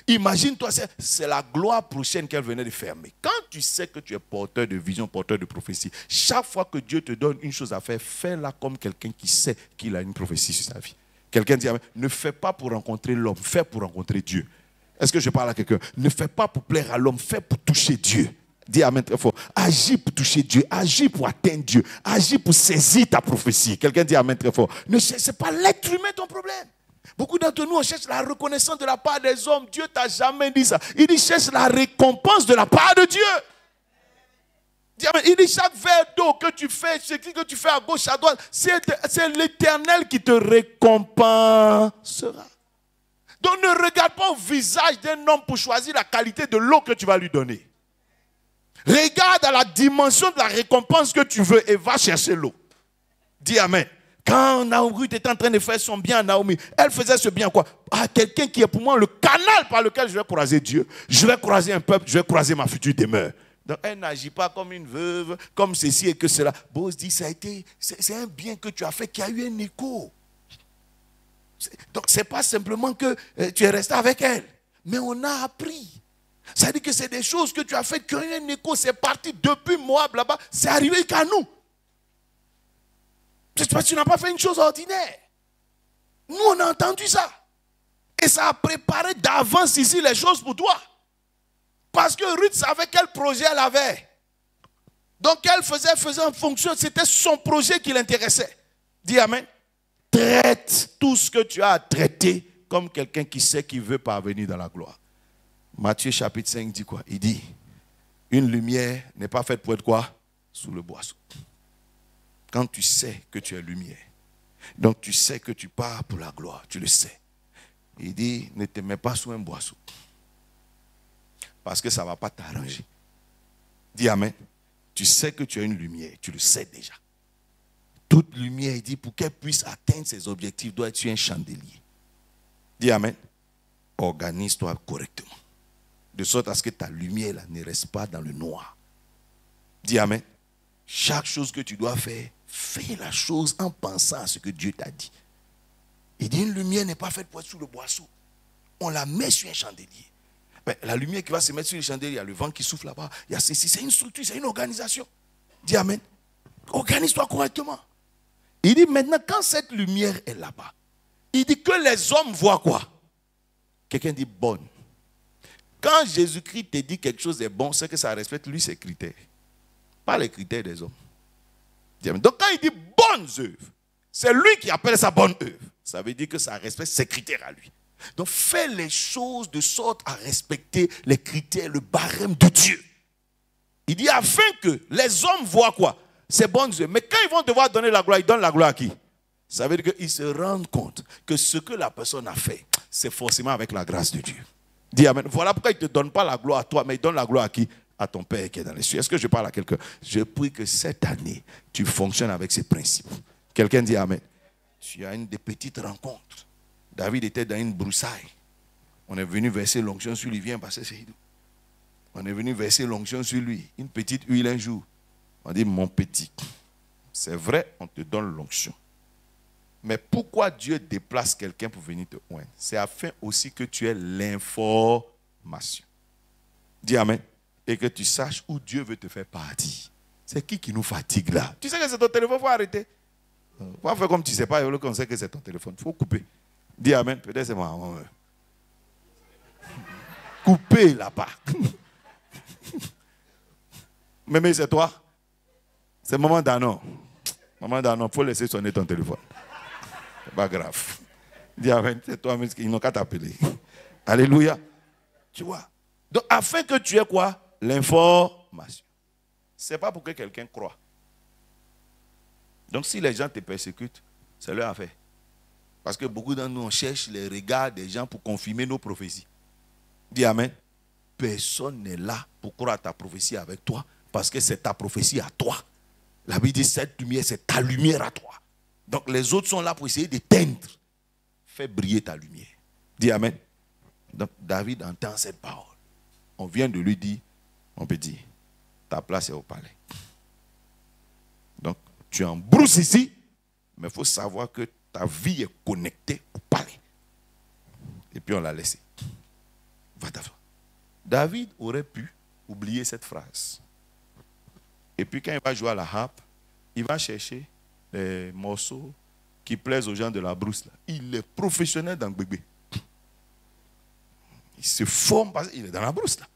Imagine-toi si c'est la gloire prochaine qu'elle venait de fermer. Quand tu sais que tu es porteur de vision, porteur de prophétie, chaque fois que Dieu te donne une chose à faire, fais-la comme quelqu'un qui sait qu'il a une prophétie sur sa vie. Quelqu'un dit, ne fais pas pour rencontrer l'homme, fais pour rencontrer Dieu. Est-ce que je parle à quelqu'un? Ne fais pas pour plaire à l'homme, fais pour toucher Dieu. Dis amen très fort. Agis pour toucher Dieu, agis pour atteindre Dieu, agis pour saisir ta prophétie. Quelqu'un dit amen très fort. Ne cherche pas l'être humain ton problème. Beaucoup d'entre nous, on cherche la reconnaissance de la part des hommes. Dieu t'a jamais dit ça. Il dit cherche la récompense de la part de Dieu. Dis amen. Il dit chaque verre d'eau que tu fais, ce que tu fais à gauche, à droite, c'est l'Éternel qui te récompensera. Donc ne regarde pas au visage d'un homme pour choisir la qualité de l'eau que tu vas lui donner. Regarde à la dimension de la récompense que tu veux et va chercher l'eau. Dis amen. Quand Naomi était en train de faire son bien à Naomi, elle faisait ce bien quoi? Ah, quelqu'un qui est pour moi le canal par lequel je vais croiser Dieu. Je vais croiser un peuple, je vais croiser ma future demeure. Donc elle n'agit pas comme une veuve, comme ceci et que cela. Boaz dit, c'est un bien que tu as fait qui a eu un écho. Donc ce n'est pas simplement que tu es resté avec elle, mais on a appris. Ça veut dire que c'est des choses que tu as faites qui ont eu un écho, c'est parti depuis Moab là-bas, c'est arrivé jusqu'à nous. C'est parce que tu n'as pas fait une chose ordinaire. Nous on a entendu ça. Et ça a préparé d'avance ici les choses pour toi. Parce que Ruth savait quel projet elle avait. Donc elle faisait en fonction, c'était son projet qui l'intéressait. Dis amen. Traite tout ce que tu as à traiter comme quelqu'un qui sait qu'il veut parvenir dans la gloire. Matthieu chapitre 5 dit quoi? Il dit, une lumière n'est pas faite pour être quoi? Sous le boisseau. Quand tu sais que tu es lumière, donc tu sais que tu pars pour la gloire, tu le sais. Il dit, ne te mets pas sous un boisseau. Parce que ça ne va pas t'arranger. Dis amen. Tu sais que tu as une lumière, tu le sais déjà. Toute lumière, il dit, pour qu'elle puisse atteindre ses objectifs, doit être sur un chandelier. Dis amen. Organise-toi correctement. De sorte à ce que ta lumière là, ne reste pas dans le noir. Dis amen. Chaque chose que tu dois faire, fais la chose en pensant à ce que Dieu t'a dit. Il dit, une lumière n'est pas faite pour être sous le boisseau. On la met sur un chandelier. Ben, la lumière qui va se mettre sur le chandelier, il y a le vent qui souffle là-bas. Il y a ceci, c'est une structure, c'est une organisation. Dis amen. Organise-toi correctement. Il dit maintenant, quand cette lumière est là-bas, il dit que les hommes voient quoi? Quelqu'un dit bonne. Quand Jésus-Christ te dit quelque chose est bon, c'est que ça respecte lui ses critères. Pas les critères des hommes. Donc quand il dit bonnes œuvres, c'est lui qui appelle ça bonne œuvre. Ça veut dire que ça respecte ses critères à lui. Donc fais les choses de sorte à respecter les critères, le barème de Dieu. Il dit afin que les hommes voient quoi? C'est bon Dieu. Mais quand ils vont devoir donner la gloire, ils donnent la gloire à qui? Ça veut dire qu'ils se rendent compte que ce que la personne a fait, c'est forcément avec la grâce de Dieu. Dis amen. Voilà pourquoi il ne te donne pas la gloire à toi, mais il donne la gloire à qui? À ton Père qui est dans les cieux. Est-ce que je parle à quelqu'un? Je prie que cette année, tu fonctionnes avec ces principes. Quelqu'un dit amen. Tu as une des petites rencontres. David était dans une broussaille. On est venu verser l'onction sur lui. Viens passer chez nous. On est venu verser l'onction sur lui. Une petite huile un jour. On dit, mon petit, c'est vrai, on te donne l'onction. Mais pourquoi Dieu déplace quelqu'un pour venir te oindre? C'est afin aussi que tu aies l'information. Dis amen. Et que tu saches où Dieu veut te faire partir. C'est qui nous fatigue là? Tu sais que c'est ton téléphone, il faut arrêter. Il faut faire comme tu ne sais pas, il faut sait que c'est ton téléphone. Il faut couper. Dis amen. Peut-être c'est moi. Couper là-bas. Mais c'est toi. C'est maman Danon. Maman Danon, il faut laisser sonner ton téléphone. C'est pas grave. Dis amen, c'est toi, mais ils n'ont qu'à t'appeler. Alléluia. Tu vois. Donc, afin que tu aies quoi? L'information. Ce n'est pas pour que quelqu'un croie. Donc, si les gens te persécutent, c'est leur affaire. Parce que beaucoup d'entre nous, on cherche les regards des gens pour confirmer nos prophéties. Dis amen. Personne n'est là pour croire à ta prophétie avec toi, parce que c'est ta prophétie à toi. La Bible dit, cette lumière, c'est ta lumière à toi. Donc les autres sont là pour essayer d'éteindre. Fais briller ta lumière. Dis amen. Donc David entend cette parole. On vient de lui dire, mon petit, ta place est au palais. Donc tu en brousses ici, mais il faut savoir que ta vie est connectée au palais. Et puis on l'a laissé. Va t'asseoir. David aurait pu oublier cette phrase. Et puis quand il va jouer à la harpe, il va chercher les morceaux qui plaisent aux gens de la brousse. Là. Il est professionnel dans le bébé. Il se forme parce qu'il est dans la brousse. Là.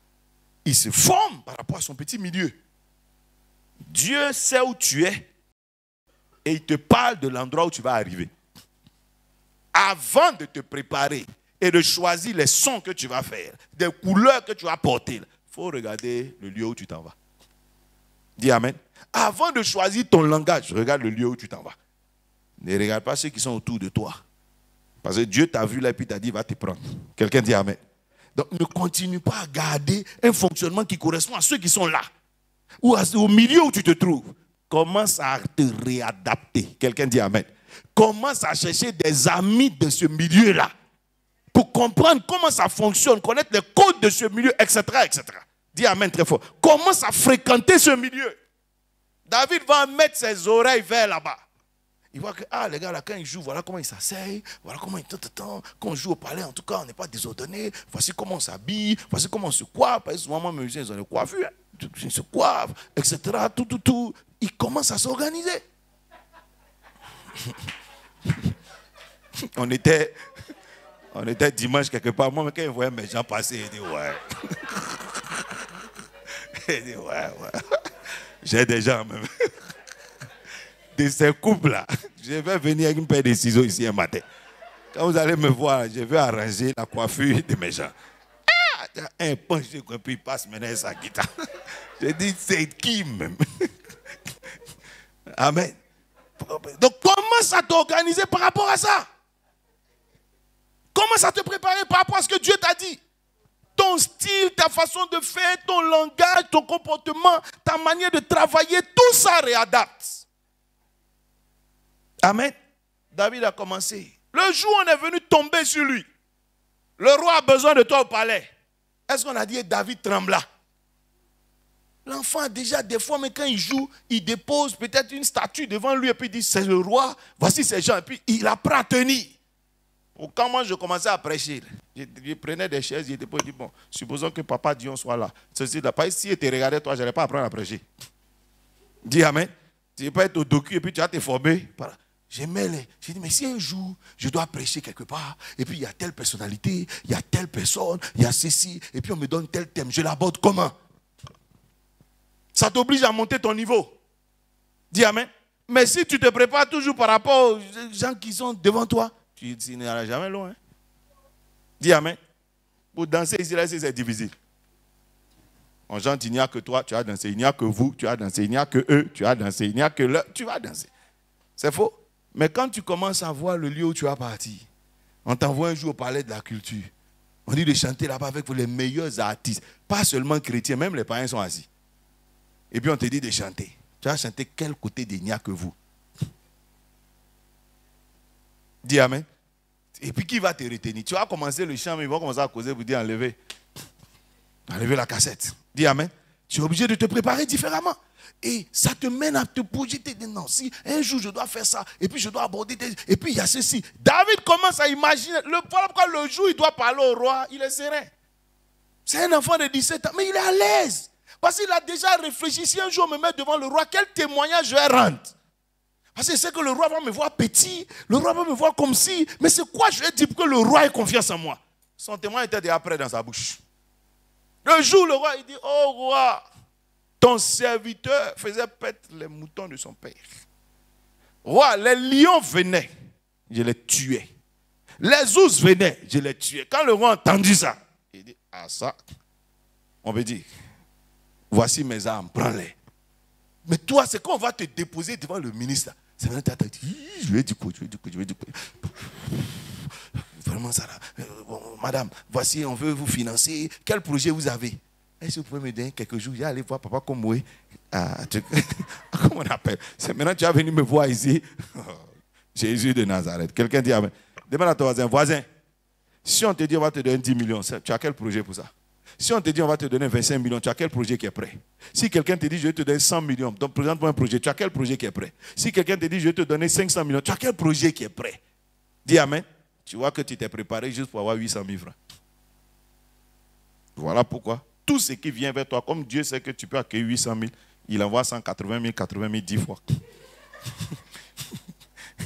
Il se forme par rapport à son petit milieu. Dieu sait où tu es et il te parle de l'endroit où tu vas arriver. Avant de te préparer et de choisir les sons que tu vas faire, des couleurs que tu vas porter, il faut regarder le lieu où tu t'en vas. Dis amen. Avant de choisir ton langage, regarde le lieu où tu t'en vas. Ne regarde pas ceux qui sont autour de toi. Parce que Dieu t'a vu là et puis t'a dit, va te prendre. Quelqu'un dit amen. Donc ne continue pas à garder un fonctionnement qui correspond à ceux qui sont là. Ou au milieu où tu te trouves. Commence à te réadapter. Quelqu'un dit amen. Commence à chercher des amis de ce milieu-là. Pour comprendre comment ça fonctionne, connaître les codes de ce milieu, etc., etc. Dis amen très fort. Commence à fréquenter ce milieu. David va mettre ses oreilles vers là-bas. Il voit que, les gars, là, quand ils jouent, voilà comment ils s'asseyent, voilà comment ils... Quand on joue au palais, en tout cas, on n'est pas désordonné. Voici comment on s'habille, voici comment on se coiffe. Parce que souvent, mes musiciens, ils ont des coiffures. Ils se coiffent, etc. Tout. Ils commencent à s'organiser. On était dimanche quelque part. Moi, quand je voyais mes gens passer, je dis ouais. Je dis ouais. J'ai des gens même. De ces couples-là. Je vais venir avec une paire de ciseaux ici un matin. Quand vous allez me voir, je vais arranger la coiffure de mes gens. Un punch de puis il passe maintenant sa guitare. Je dis, c'est qui même? Amen. Donc commence à t'organiser par rapport à ça. Commence à te préparer par rapport à ce que Dieu t'a dit. Ton style, ta façon de faire, ton langage, ton comportement, ta manière de travailler, tout ça réadapte. Amen. David a commencé. Le jour où on est venu tomber sur lui, le roi a besoin de toi au palais. Est-ce qu'on a dit David trembla? L'enfant déjà des fois, mais quand il joue, il dépose peut-être une statue devant lui et puis il dit c'est le roi, voici ces gens. Et puis il apprend à tenir. Quand moi je commençais à prêcher, je prenais des chaises, je dis bon, supposons que papa Dion soit là. Ceci là, pas si il te regardait toi, je n'allais pas apprendre à prêcher. Dis amen. Tu ne vas pas être au docu et puis tu vas te former. J'aimais les. J'ai dit, mais si un jour, je dois prêcher quelque part, et puis il y a telle personnalité, il y a telle personne, il y a ceci, et puis on me donne tel thème, je l'aborde comment? Ça t'oblige à monter ton niveau. Dis amen. Mais si tu te prépares toujours par rapport aux gens qui sont devant toi, tu n'iras jamais loin. Dis Amen. Pour danser ici, là, c'est difficile. On chante, il n'y a que toi, tu as dansé. Il n'y a que vous, tu as dansé. Il n'y a que eux, tu as dansé. Il n'y a que l'eux, tu vas danser. C'est faux. Mais quand tu commences à voir le lieu où tu vas partir, on t'envoie un jour au palais de la culture. On dit de chanter là-bas avec les meilleurs artistes. Pas seulement chrétiens, même les païens sont assis. Et puis on te dit de chanter. Tu vas chanter quel côté des n'y a que vous? Dis Amen. Et puis qui va te retenir? Tu vas commencer le chant, mais ils vont commencer à causer pour dire enlever la cassette. Dis Amen. Tu es obligé de te préparer différemment. Et ça te mène à te projeter. Non, si un jour je dois faire ça, et puis je dois aborder, et puis il y a ceci. David commence à imaginer. Voilà pourquoi le jour il doit parler au roi, il est serein. C'est un enfant de 17 ans, mais il est à l'aise. Parce qu'il a déjà réfléchi. Si un jour on me met devant le roi, quel témoignage je vais rendre? Parce qu'il sait que le roi va me voir petit, le roi va me voir comme si. Mais c'est quoi je vais dire pour que le roi ait confiance en moi? Son témoin était déjà prêt dans sa bouche. Le jour, le roi, il dit, oh roi, ton serviteur faisait paître les moutons de son père. Roi, les lions venaient, je les tuais. Les ours venaient, je les tuais. Quand le roi a entendu ça, il dit, ah ça, on veut dire, voici mes armes, prends-les. Mais toi, c'est quand on va te déposer devant le ministre. C'est maintenant que tu as dit, je vais dire quoi. Vraiment ça là. Madame, voici, on veut vous financer. Quel projet vous avez? Est-ce que vous pouvez me donner quelques jours? Je vais aller voir papa comme moi. Comment on appelle? C'est maintenant que tu as venu me voir ici. Jésus de Nazareth. Quelqu'un dit amen. Demande à ton voisin, si on te dit on va te donner 10 millions, tu as quel projet pour ça? Si on te dit on va te donner 25 millions, tu as quel projet qui est prêt? Si quelqu'un te dit je vais te donner 100 millions, donc présente-moi un projet, tu as quel projet qui est prêt? Si quelqu'un te dit je vais te donner 500 millions, tu as quel projet qui est prêt? Dis amen. Tu vois que tu t'es préparé juste pour avoir 800 000 francs. Voilà pourquoi. Tout ce qui vient vers toi, comme Dieu sait que tu peux accueillir 800 000, il envoie 180 000, 80 000, 10 fois.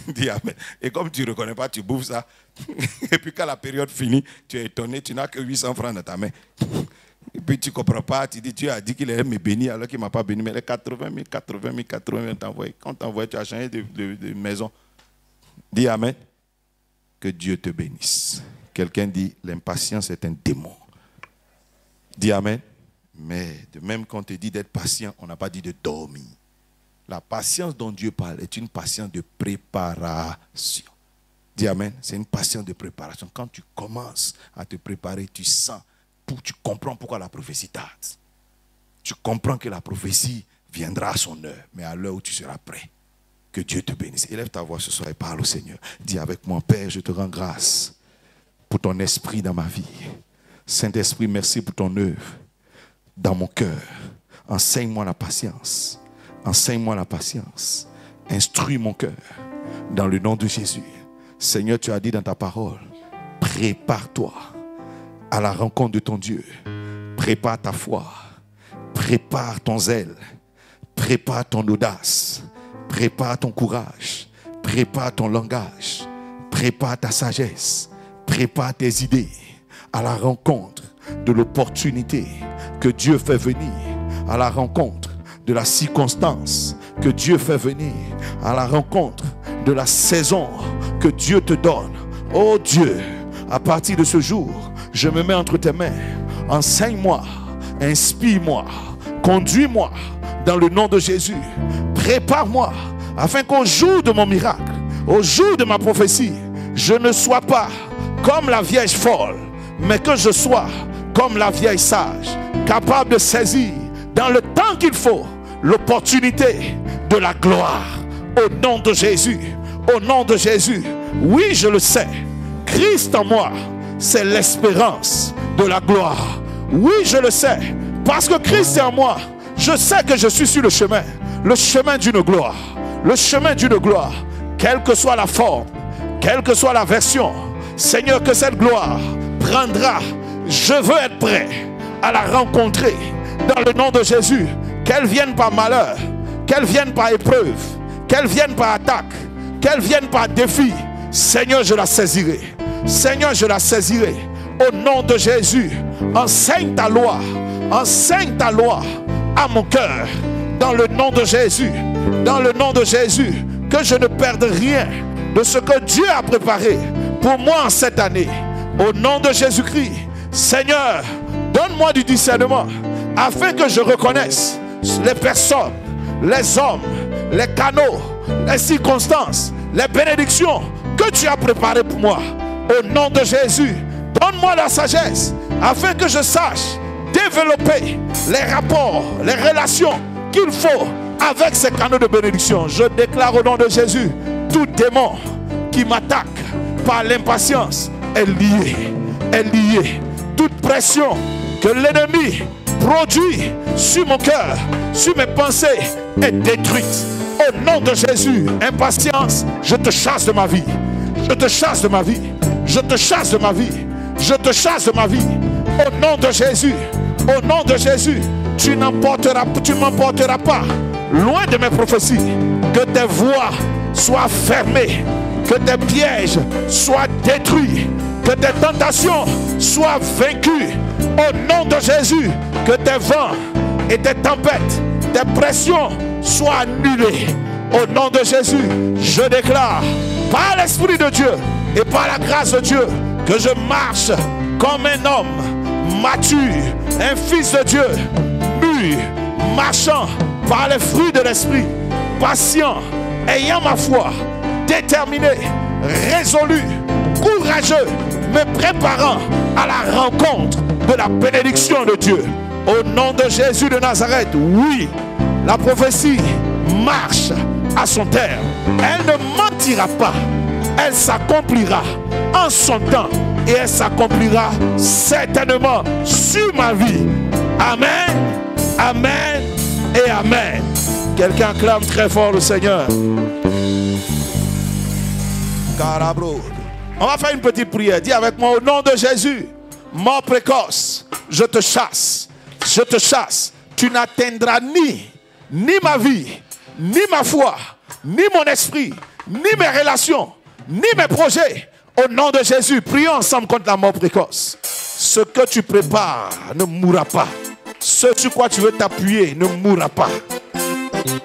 Dis amen. Et comme tu ne reconnais pas, tu bouffes ça. Et puis quand la période finit, tu es étonné, tu n'as que 800 francs dans ta main. Et puis tu ne comprends pas, tu dis, Dieu a dit qu'il allait me bénir alors qu'il ne m'a pas béni. Mais les 80 000, 80 000, 80 000 t'envoient. Quand t'envoies, tu as changé de maison. Dis amen. Que Dieu te bénisse. Quelqu'un dit, l'impatience est un démon. Dis amen. Mais de même qu'on te dit d'être patient, on n'a pas dit de dormir. La patience dont Dieu parle est une patience de préparation. Dis amen. C'est une patience de préparation. Quand tu commences à te préparer, tu sens, tu comprends pourquoi la prophétie tarde. Tu comprends que la prophétie viendra à son heure, mais à l'heure où tu seras prêt. Que Dieu te bénisse. Élève ta voix ce soir et parle au Seigneur. Dis avec moi, Père, je te rends grâce pour ton esprit dans ma vie. Saint-Esprit, merci pour ton œuvre dans mon cœur. Enseigne-moi la patience. Enseigne-moi la patience. Instruis mon cœur dans le nom de Jésus. Seigneur, tu as dit dans ta parole, prépare-toi à la rencontre de ton Dieu. Prépare ta foi. Prépare ton zèle. Prépare ton audace. Prépare ton courage, prépare ton langage, prépare ta sagesse, prépare tes idées à la rencontre de l'opportunité que Dieu fait venir, à la rencontre de la circonstance que Dieu fait venir, à la rencontre de la saison que Dieu te donne. Oh Dieu, à partir de ce jour, je me mets entre tes mains. Enseigne-moi, inspire-moi, conduis-moi dans le nom de Jésus. Prépare-moi afin qu'au jour de mon miracle, au jour de ma prophétie, je ne sois pas comme la vieille folle, mais que je sois comme la vieille sage, capable de saisir dans le temps qu'il faut l'opportunité de la gloire. Au nom de Jésus, au nom de Jésus. Oui, je le sais, Christ en moi, c'est l'espérance de la gloire. Oui, je le sais, parce que Christ est en moi. Je sais que je suis sur le chemin d'une gloire. Le chemin d'une gloire. Quelle que soit la forme, quelle que soit la version, Seigneur, que cette gloire prendra. Je veux être prêt à la rencontrer dans le nom de Jésus. Qu'elle vienne par malheur, qu'elle vienne par épreuve, qu'elle vienne par attaque, qu'elle vienne par défi. Seigneur, je la saisirai. Seigneur, je la saisirai. Au nom de Jésus, enseigne ta loi. Enseigne ta loi à mon cœur, dans le nom de Jésus, dans le nom de Jésus, que je ne perde rien de ce que Dieu a préparé pour moi en cette année. Au nom de Jésus-Christ, Seigneur, donne-moi du discernement afin que je reconnaisse les personnes, les hommes, les canaux, les circonstances, les bénédictions que tu as préparées pour moi. Au nom de Jésus, donne-moi la sagesse afin que je sache développer les rapports, les relations qu'il faut avec ces canaux de bénédiction. Je déclare au nom de Jésus, tout démon qui m'attaque par l'impatience est lié. Toute pression que l'ennemi produit sur mon cœur, sur mes pensées, est détruite. Au nom de Jésus, impatience, je te chasse de ma vie. Je te chasse de ma vie. Je te chasse de ma vie. Je te chasse de ma vie. Au nom de Jésus, au nom de Jésus, tu ne m'emporteras pas loin de mes prophéties. Que tes voies soient fermées, que tes pièges soient détruits, que tes tentations soient vaincues. Au nom de Jésus, que tes vents et tes tempêtes, tes pressions soient annulées. Au nom de Jésus, je déclare par l'Esprit de Dieu et par la grâce de Dieu que je marche comme un homme mature, un fils de Dieu, mûr, marchant par les fruits de l'Esprit, patient, ayant ma foi, déterminé, résolu, courageux, me préparant à la rencontre de la bénédiction de Dieu. Au nom de Jésus de Nazareth, oui, la prophétie marche à son terme. Elle ne mentira pas. Elle s'accomplira en son temps et elle s'accomplira certainement sur ma vie. Amen, amen et amen. Quelqu'un acclame très fort le Seigneur. Carabro. On va faire une petite prière. Dis avec moi, au nom de Jésus, mort précoce, je te chasse. Je te chasse. Tu n'atteindras ni ma vie, ni ma foi, ni mon esprit, ni mes relations, ni mes projets. Au nom de Jésus, prions ensemble contre la mort précoce. Ce que tu prépares ne mourra pas. Ce sur quoi tu veux t'appuyer ne mourra pas.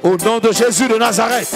Au nom de Jésus de Nazareth,